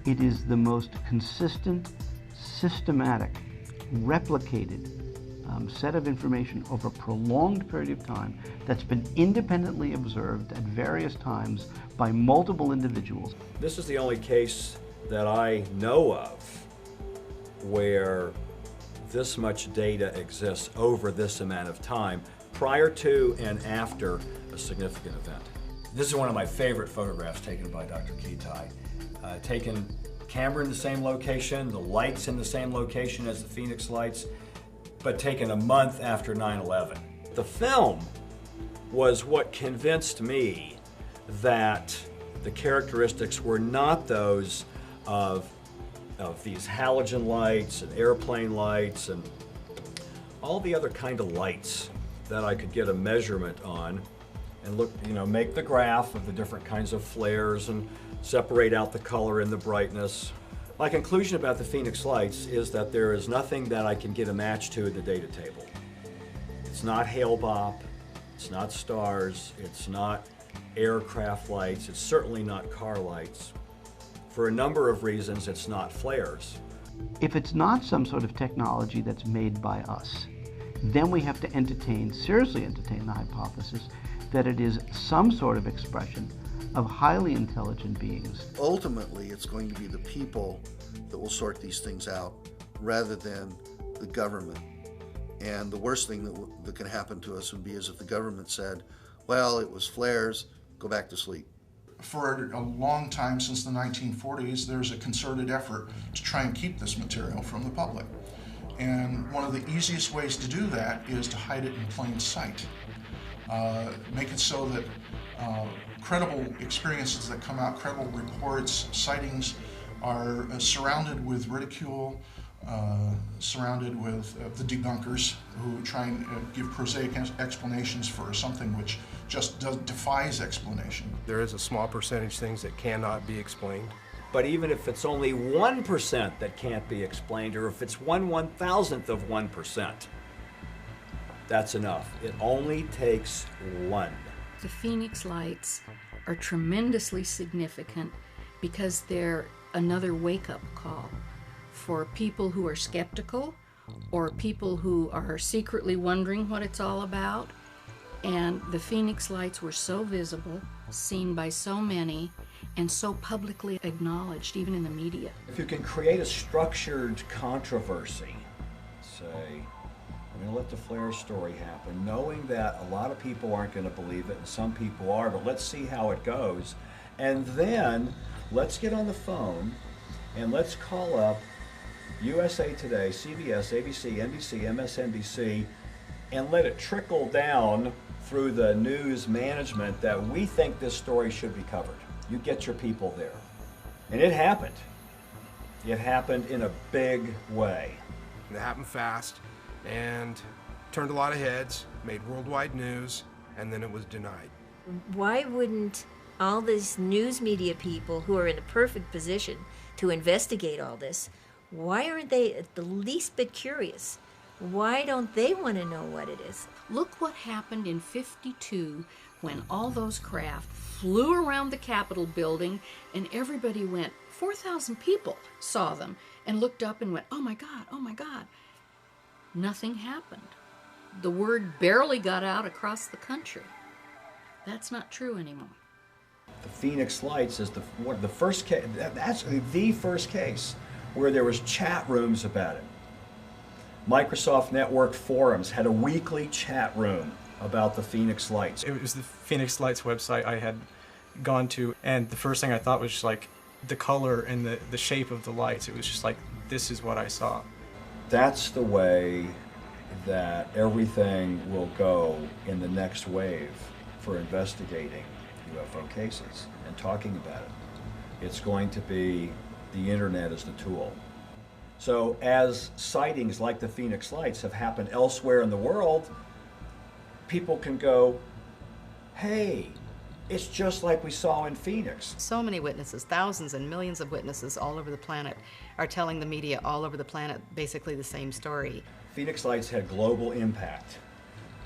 it is the most consistent, systematic, replicated set of information over a prolonged period of time that's been independently observed at various times by multiple individuals. This is the only case that I know of where this much data exists over this amount of time, prior to and after a significant event. This is one of my favorite photographs taken by Dr. Kitai. Taken camera in the same location, the lights in the same location as the Phoenix lights, but taken a month after 9/11. The film was what convinced me that the characteristics were not those of these halogen lights and airplane lights and all the other kind of lights that I could get a measurement on and look, make the graph of the different kinds of flares and separate out the color and the brightness. My conclusion about the Phoenix lights is that there is nothing that I can get a match to in the data table. It's not Hale-Bopp, it's not stars, it's not aircraft lights, it's certainly not car lights. For a number of reasons, it's not flares. If it's not some sort of technology that's made by us, then we have to seriously entertain the hypothesis that it is some sort of expression of highly intelligent beings. Ultimately, it's going to be the people that will sort these things out rather than the government. And the worst thing that can happen to us would be as if the government said, well, it was flares, go back to sleep. For a long time, since the 1940s, there's a concerted effort to try and keep this material from the public. And one of the easiest ways to do that is to hide it in plain sight. Make it so that credible experiences that come out, credible reports, sightings are surrounded with ridicule, surrounded with the debunkers who try and give prosaic explanations for something which just defies explanation. There is a small percentage things that cannot be explained. But even if it's only 1% that can't be explained, or if it's 1/1000th of 1%, that's enough. It only takes one. The Phoenix lights are tremendously significant because they're another wake-up call for people who are skeptical or people who are secretly wondering what it's all about. And the Phoenix lights were so visible, seen by so many, and so publicly acknowledged, even in the media. If you can create a structured controversy, say, I'm going to let the flare story happen, knowing that a lot of people aren't going to believe it and some people are, but let's see how it goes. And then let's get on the phone and let's call up USA Today, CBS, ABC, NBC, MSNBC, and let it trickle down through the news management that we think this story should be covered. You get your people there. And it happened. It happened in a big way. It happened fast and turned a lot of heads, made worldwide news, and then it was denied. Why wouldn't all these news media people who are in a perfect position to investigate all this, why aren't they at the least bit curious? Why don't they want to know what it is? Look what happened in '52 when all those craft flew around the Capitol building and everybody went, 4,000 people saw them and looked up and went, oh my God, oh my God. Nothing happened. The word barely got out across the country. That's not true anymore. The Phoenix Lights is the first case, that's the first case where there was chat rooms about it. Microsoft Network Forums had a weekly chat room about the Phoenix Lights. It was the Phoenix Lights website I had gone to, and the first thing I thought was just like the color and the shape of the lights. It was just like this is what I saw. That's the way that everything will go in the next wave for investigating UFO cases and talking about it. It's going to be the internet as the tool. So as sightings like the Phoenix Lights have happened elsewhere in the world, people can go, hey, it's just like we saw in Phoenix. So many witnesses, thousands and millions of witnesses all over the planet are telling the media all over the planet basically the same story. Phoenix Lights had global impact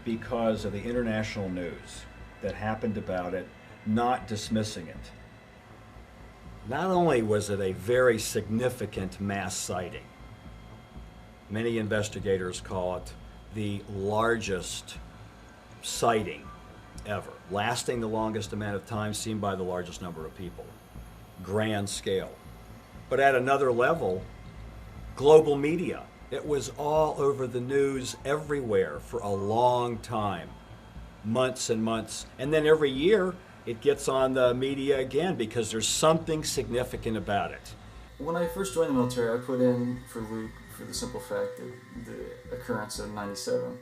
because of the international news that happened about it, not dismissing it. Not only was it a very significant mass sighting, many investigators call it the largest sighting ever, lasting the longest amount of time, seen by the largest number of people. Grand scale. But at another level, global media. It was all over the news everywhere for a long time, months and months. And then every year, it gets on the media again because there's something significant about it. When I first joined the military, I put in for Luke for the simple fact that the occurrence of 97.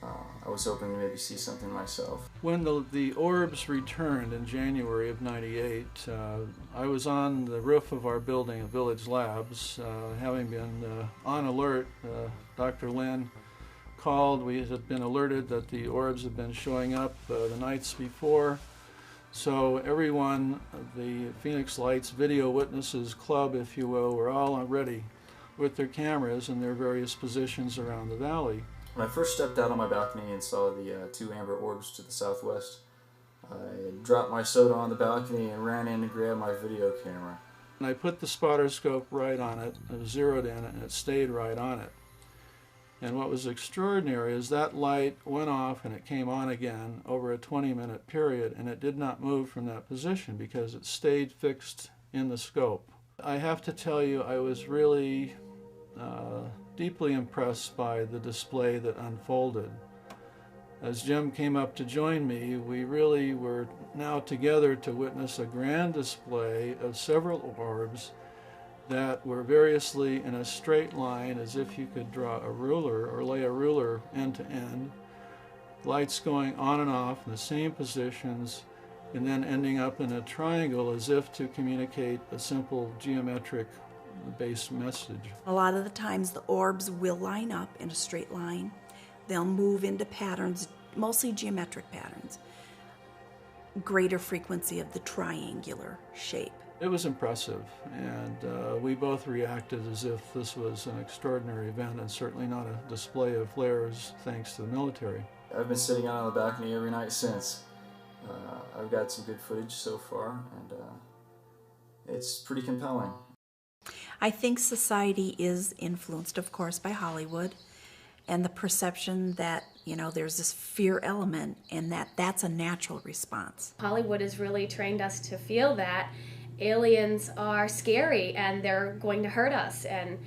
I was hoping to maybe see something myself. When the orbs returned in January of '98, I was on the roof of our building at Village Labs, having been on alert. Dr. Lin called. We had been alerted that the orbs had been showing up the nights before. So everyone, the Phoenix Lights Video Witnesses Club, if you will, were all ready with their cameras in their various positions around the valley. When I first stepped out on my balcony and saw the two amber orbs to the southwest, I dropped my soda on the balcony and ran in to grab my video camera. And I put the spotter scope right on it, I zeroed in it, and it stayed right on it. And what was extraordinary is that light went off and it came on again over a 20-minute period, and it did not move from that position because it stayed fixed in the scope. I have to tell you, I was really deeply impressed by the display that unfolded. As Jim came up to join me, we really were now together to witness a grand display of several orbs that were variously in a straight line, as if you could draw a ruler or lay a ruler end to end, lights going on and off in the same positions, and then ending up in a triangle as if to communicate a simple geometric base message. A lot of the times the orbs will line up in a straight line. They'll move into patterns, mostly geometric patterns. Greater frequency of the triangular shape. It was impressive, and we both reacted as if this was an extraordinary event and certainly not a display of flares thanks to the military. I've been sitting out on the balcony every night since. I've got some good footage so far, and it's pretty compelling. I think society is influenced, of course, by Hollywood and the perception that, you know, there's this fear element and that's a natural response. Hollywood has really trained us to feel that aliens are scary and they're going to hurt us, and,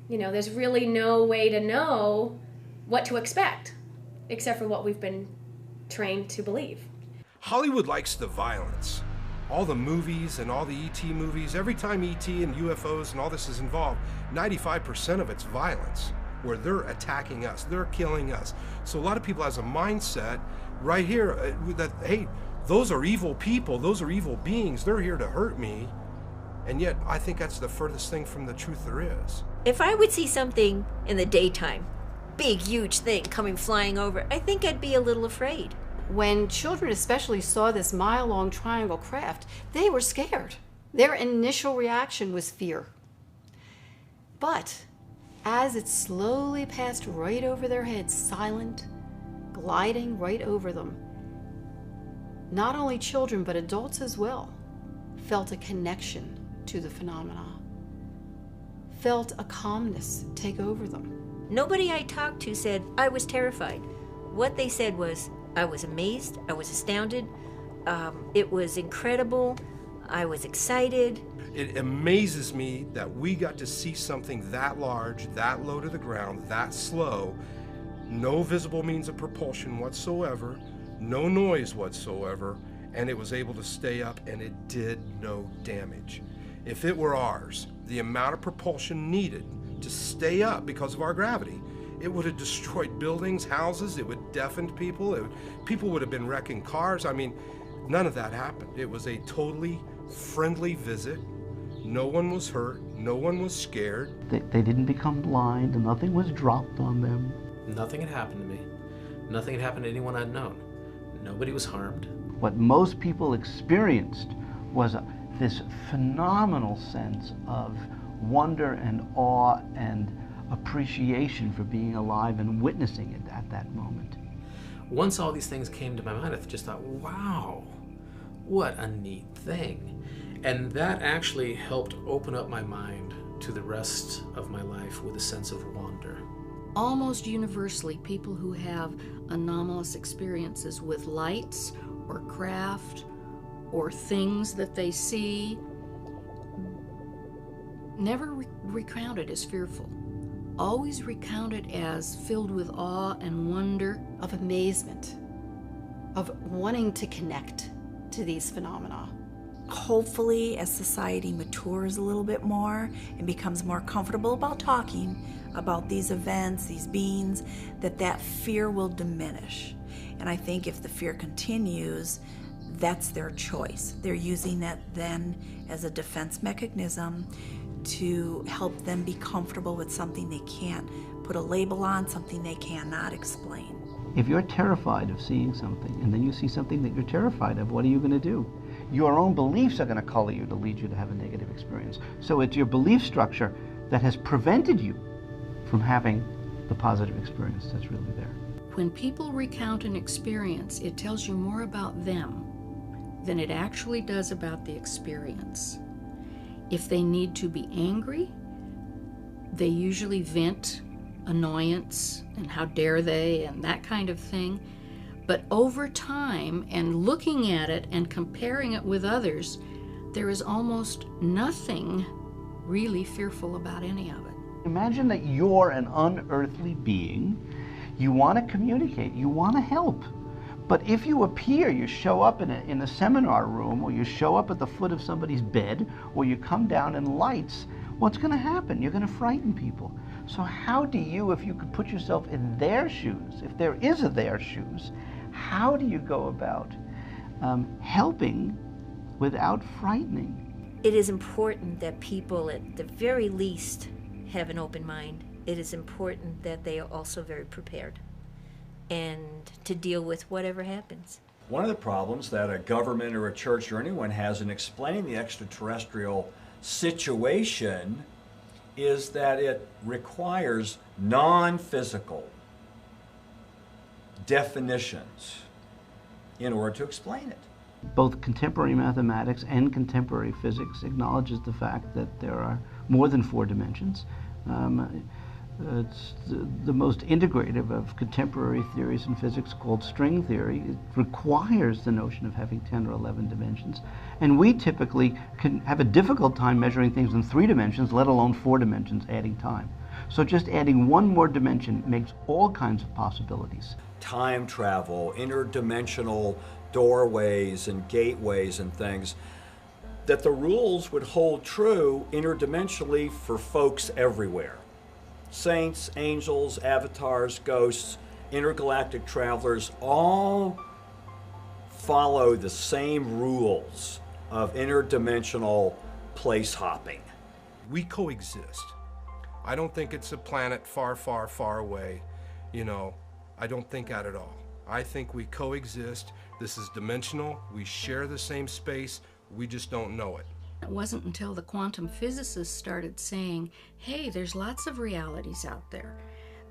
you know, there's really no way to know what to expect except for what we've been trained to believe. Hollywood likes the violence. All the movies and all the E.T. movies, every time E.T. and UFOs and all this is involved, 95% of it's violence, where they're attacking us, they're killing us. So a lot of people has a mindset right here that, hey, those are evil people, those are evil beings, they're here to hurt me. And yet, I think that's the furthest thing from the truth there is. If I would see something in the daytime, big, huge thing coming flying over, I think I'd be a little afraid. When children especially saw this mile-long triangle craft, they were scared. Their initial reaction was fear. But as it slowly passed right over their heads, silent, gliding right over them, not only children but adults as well felt a connection to the phenomena, felt a calmness take over them. Nobody I talked to said I was terrified. What they said was, I was amazed, I was astounded, it was incredible, I was excited. It amazes me that we got to see something that large, that low to the ground, that slow, no visible means of propulsion whatsoever, no noise whatsoever, and it was able to stay up and it did no damage. If it were ours, the amount of propulsion needed to stay up because of our gravity. It would have destroyed buildings, houses, it would have deafened people, people would have been wrecking cars. I mean, none of that happened. It was a totally friendly visit. No one was hurt, no one was scared. They didn't become blind, and nothing was dropped on them. Nothing had happened to me. Nothing had happened to anyone I'd known. Nobody was harmed. What most people experienced was this phenomenal sense of wonder and awe and appreciation for being alive and witnessing it at that moment. Once all these things came to my mind, I just thought, wow, what a neat thing. And that actually helped open up my mind to the rest of my life with a sense of wonder. Almost universally, people who have anomalous experiences with lights or craft or things that they see never recount it as fearful. Always recount it as filled with awe and wonder, of amazement, of wanting to connect to these phenomena. Hopefully, as society matures a little bit more and becomes more comfortable about talking about these events, these beings, that fear will diminish. And I think if the fear continues, that's their choice. They're using that then as a defense mechanism to help them be comfortable with something they can't put a label on, something they cannot explain. If you're terrified of seeing something, and then you see something that you're terrified of, what are you going to do? Your own beliefs are going to color you to lead you to have a negative experience. So it's your belief structure that has prevented you from having the positive experience that's really there. When people recount an experience, it tells you more about them than it actually does about the experience. If they need to be angry, they usually vent annoyance and how dare they and that kind of thing. But over time, and looking at it and comparing it with others, there is almost nothing really fearful about any of it. Imagine that you're an unearthly being. You want to communicate, you want to help. But if you appear, you show up in a seminar room, or you show up at the foot of somebody's bed, or you come down in lights, what's going to happen? You're going to frighten people. So how do you, if you could put yourself in their shoes, if there is a their shoes, how do you go about helping without frightening? It is important that people, at the very least, have an open mind. It is important that they are also very prepared and to deal with whatever happens. One of the problems that a government or a church or anyone has in explaining the extraterrestrial situation is that it requires non-physical definitions in order to explain it. Both contemporary mathematics and contemporary physics acknowledges the fact that there are more than 4 dimensions. It's the most integrative of contemporary theories in physics, called string theory. It requires the notion of having 10 or 11 dimensions. And we typically can have a difficult time measuring things in 3 dimensions, let alone 4 dimensions, adding time. So just adding one more dimension makes all kinds of possibilities. Time travel, interdimensional doorways and gateways and things, that the rules would hold true interdimensionally for folks everywhere. Saints, angels, avatars, ghosts, intergalactic travelers all follow the same rules of interdimensional place hopping. We coexist. I don't think it's a planet far, far, far away. You know, I don't think that at all. I think we coexist. This is dimensional. We share the same space. We just don't know it. It wasn't until the quantum physicists started saying, hey, there's lots of realities out there,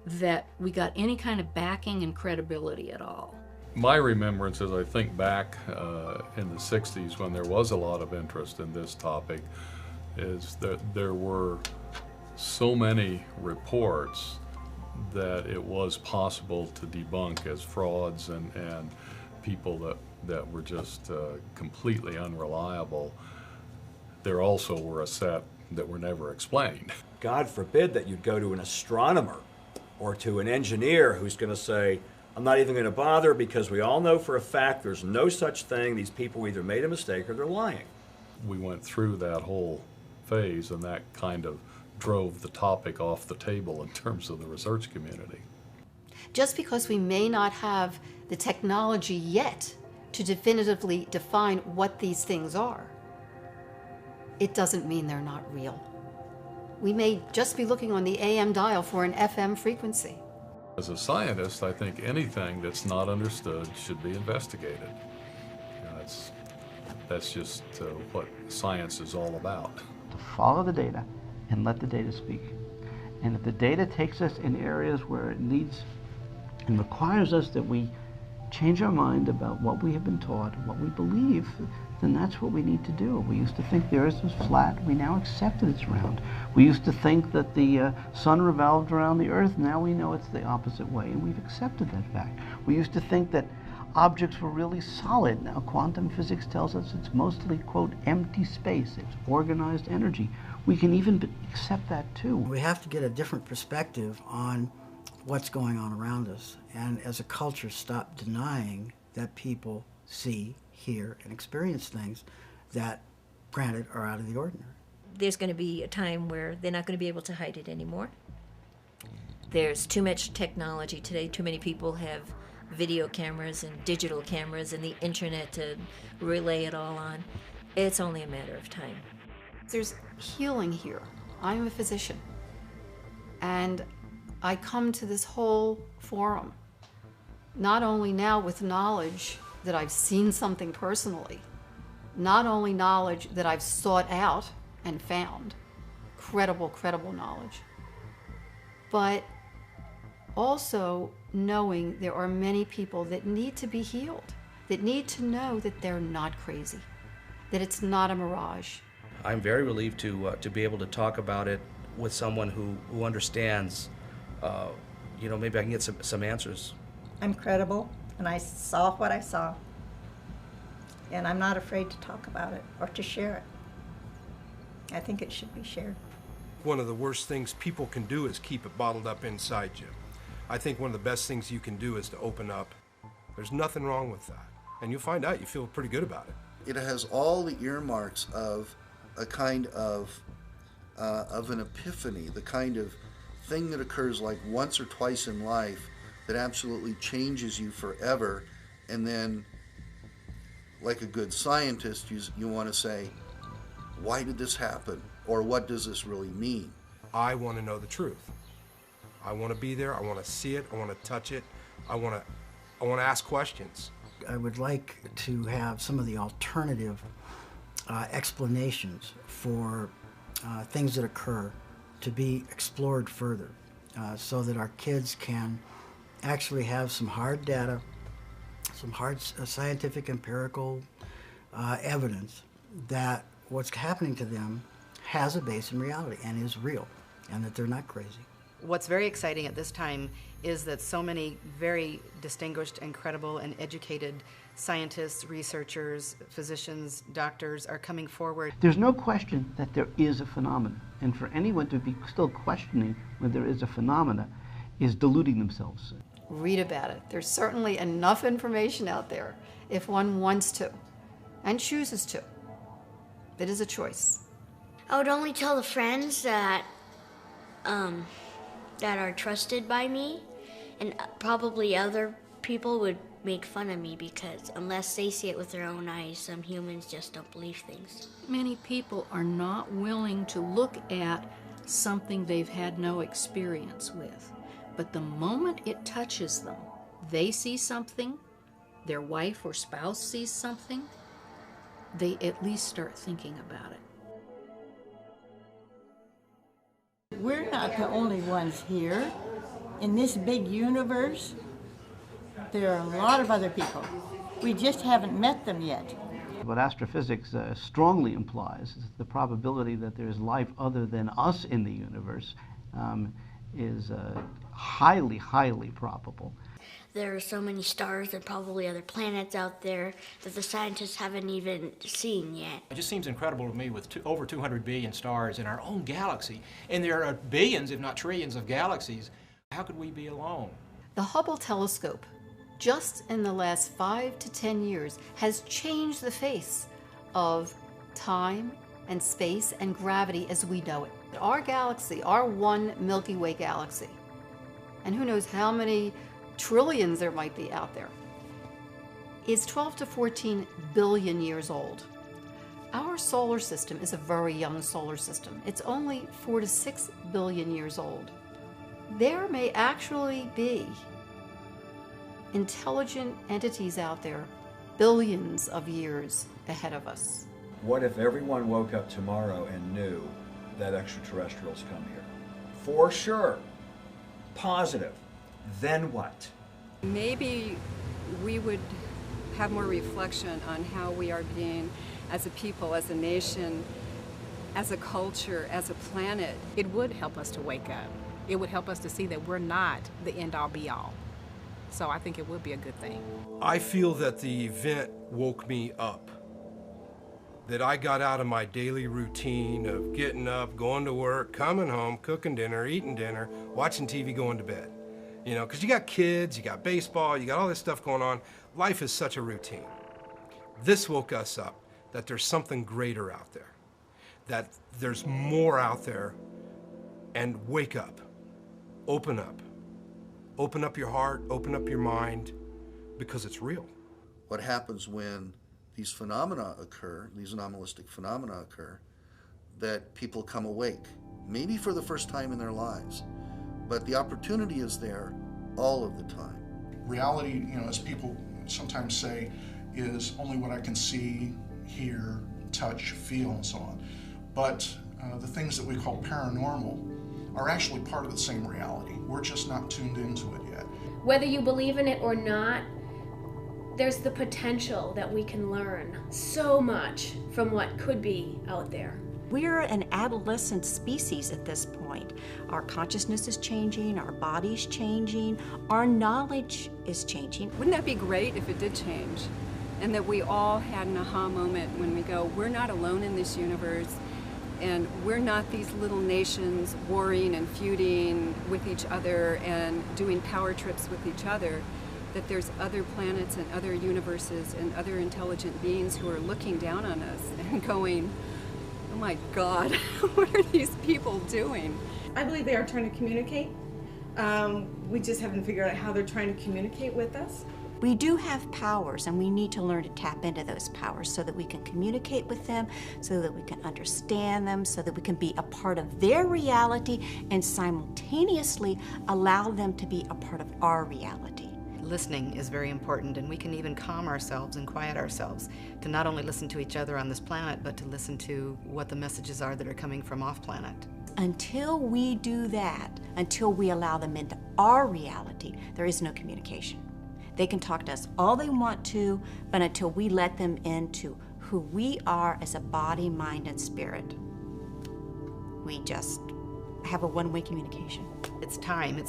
that we got any kind of backing and credibility at all. My remembrance, as I think back in the 60s when there was a lot of interest in this topic, is that there were so many reports that it was possible to debunk as frauds and people that were just completely unreliable. There also were a set that were never explained. God forbid that you'd go to an astronomer or to an engineer who's going to say, I'm not even going to bother because we all know for a fact there's no such thing. These people either made a mistake or they're lying. We went through that whole phase, and that kind of drove the topic off the table in terms of the research community. Just because we may not have the technology yet to definitively define what these things are, it doesn't mean they're not real. We may just be looking on the AM dial for an FM frequency. As a scientist, I think anything that's not understood should be investigated. You know, that's just what science is all about. To follow the data and let the data speak. And if the data takes us in areas where it needs and requires us that we change our mind about what we have been taught, what we believe, then that's what we need to do. We used to think the earth was flat. We now accept that it's round. We used to think that the sun revolved around the earth. Now we know it's the opposite way, and we've accepted that fact. We used to think that objects were really solid. Now quantum physics tells us it's mostly, quote, empty space. It's organized energy. We can even accept that too. We have to get a different perspective on what's going on around us, and as a culture stop denying that people see, hear, and experience things that, granted, are out of the ordinary. There's going to be a time where they're not going to be able to hide it anymore. There's too much technology today. Too many people have video cameras and digital cameras and the internet to relay it all on. It's only a matter of time. There's healing here. I'm a physician, and I come to this whole forum not only now with knowledge that I've seen something personally, not only knowledge that I've sought out and found, credible knowledge, but also knowing there are many people that need to be healed, that need to know that they're not crazy, that it's not a mirage. I'm very relieved to be able to talk about it with someone who understands. You know, maybe I can get some answers. I'm credible, and I saw what I saw. And I'm not afraid to talk about it or to share it. I think it should be shared. One of the worst things people can do is keep it bottled up inside you. I think one of the best things you can do is to open up. There's nothing wrong with that. And you'll find out you feel pretty good about it. It has all the earmarks of a kind of an epiphany, the kind of thing that occurs like once or twice in life that absolutely changes you forever, and then, like a good scientist, you want to say, why did this happen? Or what does this really mean? I want to know the truth. I want to be there. I want to see it. I want to touch it. I want to ask questions. I would like to have some of the alternative explanations for things that occur to be explored further, so that our kids can actually have some hard data, some hard scientific empirical evidence that what's happening to them has a base in reality and is real, and that they're not crazy. What's very exciting at this time is that so many very distinguished and credible and educated scientists, researchers, physicians, doctors are coming forward. There's no question that there is a phenomenon, and for anyone to be still questioning whether there is a phenomena is deluding themselves. Read about it. There's certainly enough information out there if one wants to and chooses to. It is a choice. I would only tell the friends that that are trusted by me, and probably other people would make fun of me because unless they see it with their own eyes, some humans just don't believe things. Many people are not willing to look at something they've had no experience with. But the moment it touches them, they see something, their wife or spouse sees something, they at least start thinking about it. We're not the only ones here. In this big universe, there are a lot of other people. We just haven't met them yet. What astrophysics strongly implies is the probability that there is life other than us in the universe is highly, highly probable. There are so many stars and probably other planets out there that the scientists haven't even seen yet. It just seems incredible to me with over 200 billion stars in our own galaxy, and there are billions, if not trillions, of galaxies. How could we be alone? The Hubble telescope, just in the last 5 to 10 years, has changed the face of time and space and gravity as we know it. Our galaxy, our one Milky Way galaxy, and who knows how many trillions there might be out there, is 12 to 14 billion years old. Our solar system is a very young solar system. It's only 4 to 6 billion years old. There may actually be intelligent entities out there billions of years ahead of us. What if everyone woke up tomorrow and knew that extraterrestrials come here? For sure. Positive. Then what? Maybe we would have more reflection on how we are being, as a people, as a nation, as a culture, as a planet. It would help us to wake up. It would help us to see that we're not the end-all be-all. So I think it would be a good thing. I feel that the event woke me up. That I got out of my daily routine of getting up, going to work, coming home, cooking dinner, eating dinner, watching TV, going to bed. You know, because you got kids, you got baseball, you got all this stuff going on. Life is such a routine. This woke us up, that there's something greater out there, that there's more out there, and wake up, open up. Open up your heart, open up your mind, because it's real. What happens when these phenomena occur, these anomalistic phenomena occur, that people come awake, maybe for the first time in their lives, but the opportunity is there all of the time. Reality, you know, as people sometimes say, is only what I can see, hear, touch, feel, and so on. But the things that we call paranormal are actually part of the same reality. We're just not tuned into it yet. Whether you believe in it or not, there's the potential that we can learn so much from what could be out there. We're an adolescent species at this point. Our consciousness is changing, our body's changing, our knowledge is changing. Wouldn't that be great if it did change? And that we all had an aha moment when we go, we're not alone in this universe, and we're not these little nations warring and feuding with each other and doing power trips with each other, that there's other planets and other universes and other intelligent beings who are looking down on us and going, oh my God, what are these people doing? I believe they are trying to communicate. We just haven't figured out how they're trying to communicate with us. We do have powers, and we need to learn to tap into those powers so that we can communicate with them, so that we can understand them, so that we can be a part of their reality and simultaneously allow them to be a part of our reality. Listening is very important, and we can even calm ourselves and quiet ourselves to not only listen to each other on this planet, but to listen to what the messages are that are coming from off-planet. Until we do that, until we allow them into our reality, there is no communication. They can talk to us all they want to, but until we let them into who we are as a body, mind, and spirit, we just have a one-way communication. It's time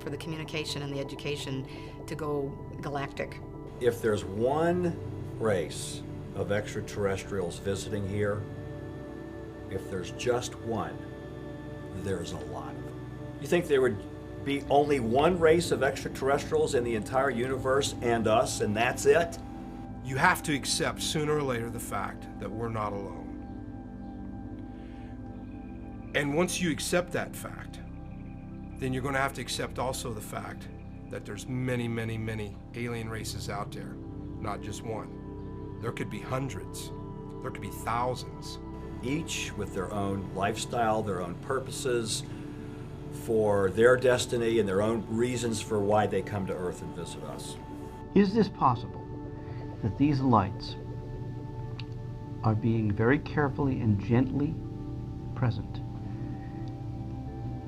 for the communication and the education to go galactic. If there's one race of extraterrestrials visiting here, if there's just one, there's a lot of them. You think there would be only one race of extraterrestrials in the entire universe and us, and that's it? You have to accept sooner or later the fact that we're not alone. And once you accept that fact, then you're going to have to accept also the fact that there's many, many, many alien races out there, not just one. There could be hundreds. There could be thousands. Each with their own lifestyle, their own purposes, for their destiny and their own reasons for why they come to Earth and visit us. Is this possible that these lights are being very carefully and gently present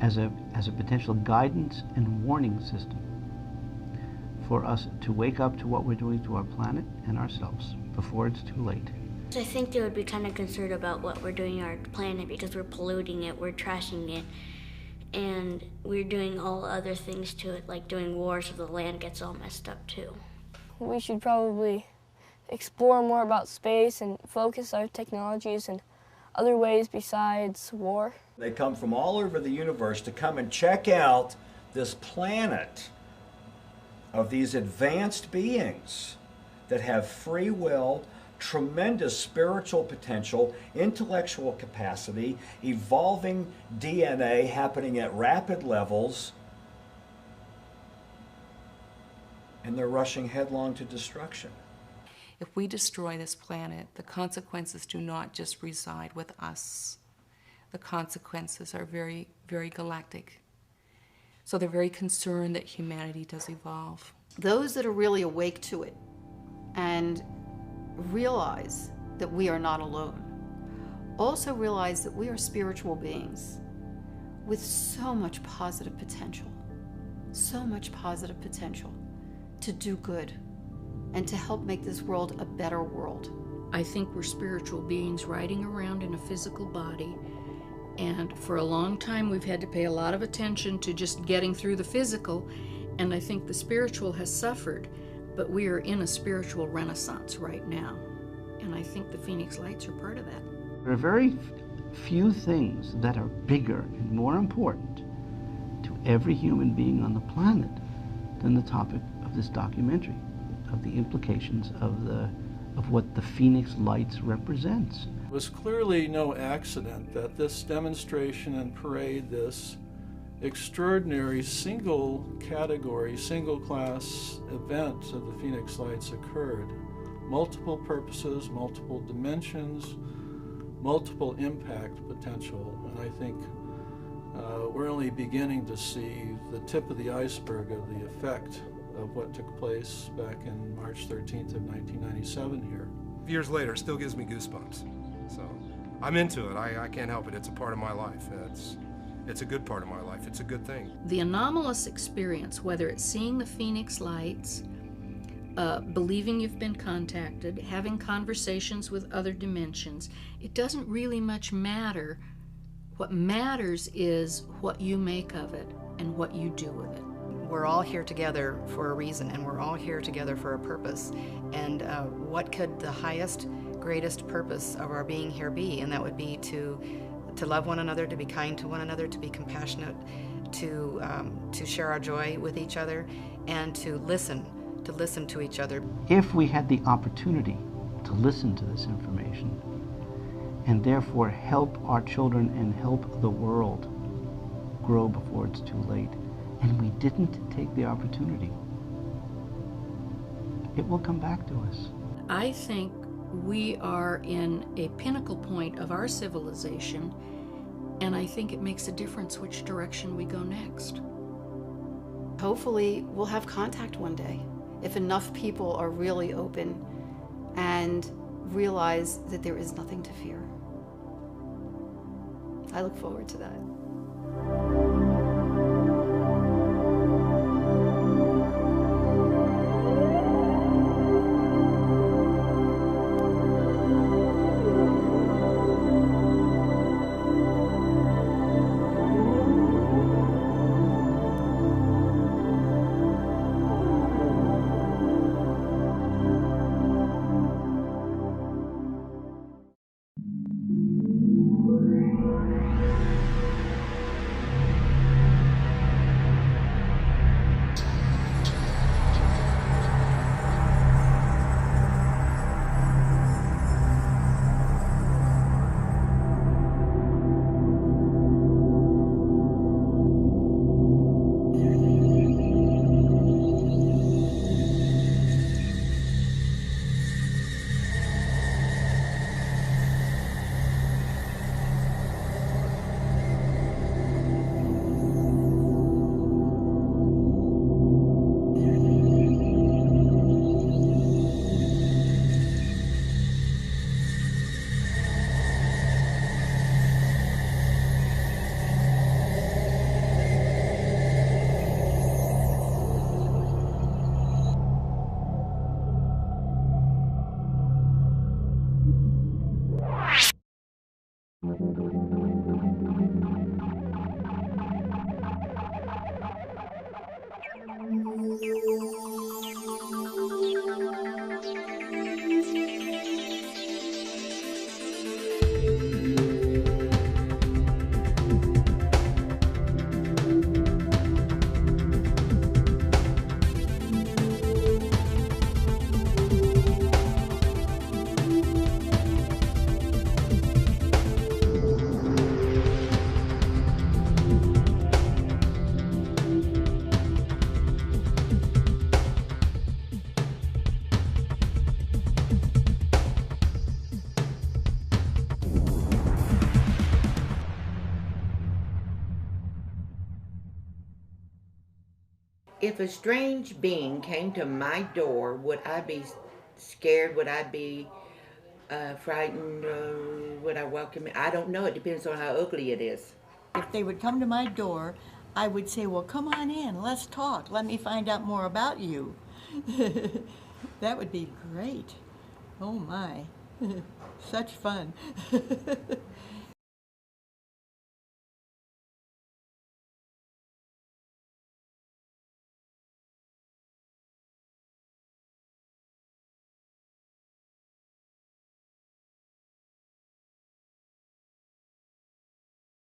as a potential guidance and warning system for us to wake up to what we're doing to our planet and ourselves before it's too late? I think they would be kind of concerned about what we're doing to our planet because we're polluting it, we're trashing it, and we're doing all other things to it, like doing wars so the land gets all messed up too. We should probably explore more about space and focus our technologies in other ways besides war. They come from all over the universe to come and check out this planet of these advanced beings that have free will, tremendous spiritual potential, intellectual capacity, evolving DNA happening at rapid levels, and they're rushing headlong to destruction. If we destroy this planet, the consequences do not just reside with us. The consequences are very, very galactic. So they're very concerned that humanity does evolve. Those that are really awake to it and realize that we are not alone also realize that we are spiritual beings with so much positive potential to do good and to help make this world a better world. I think we're spiritual beings riding around in a physical body, and for a long time we've had to pay a lot of attention to just getting through the physical, and I think the spiritual has suffered, but we are in a spiritual renaissance right now, and I think the Phoenix Lights are part of that. There are very few things that are bigger and more important to every human being on the planet than the topic of this documentary, of the implications of what the Phoenix Lights represents. It was clearly no accident that this demonstration and parade, this extraordinary single category, single class event of the Phoenix Lights occurred. Multiple purposes, multiple dimensions, multiple impact potential, and I think we're only beginning to see the tip of the iceberg of the effect of what took place back in March 13th of 1997 here. Years later, it still gives me goosebumps. So I'm into it. I can't help it. It's a part of my life. It's a good part of my life. It's a good thing. The anomalous experience, whether it's seeing the Phoenix Lights, believing you've been contacted, having conversations with other dimensions, it doesn't really much matter. What matters is what you make of it and what you do with it. We're all here together for a reason, and we're all here together for a purpose. And what could the highest, greatest purpose of our being here be? And that would be to love one another, to be kind to one another, to be compassionate, to share our joy with each other, and to listen to each other. If we had the opportunity to listen to this information and therefore help our children and help the world grow before it's too late, and we didn't take the opportunity, it will come back to us. I think we are in a pinnacle point of our civilization, and I think it makes a difference which direction we go next. Hopefully we'll have contact one day if enough people are really open and realize that there is nothing to fear. I look forward to that. If a strange being came to my door, would I be scared? Would I be frightened? Would I welcome it? I don't know. It depends on how ugly it is. If they would come to my door, I would say, well, come on in, let's talk. Let me find out more about you. That would be great. Oh my, such fun.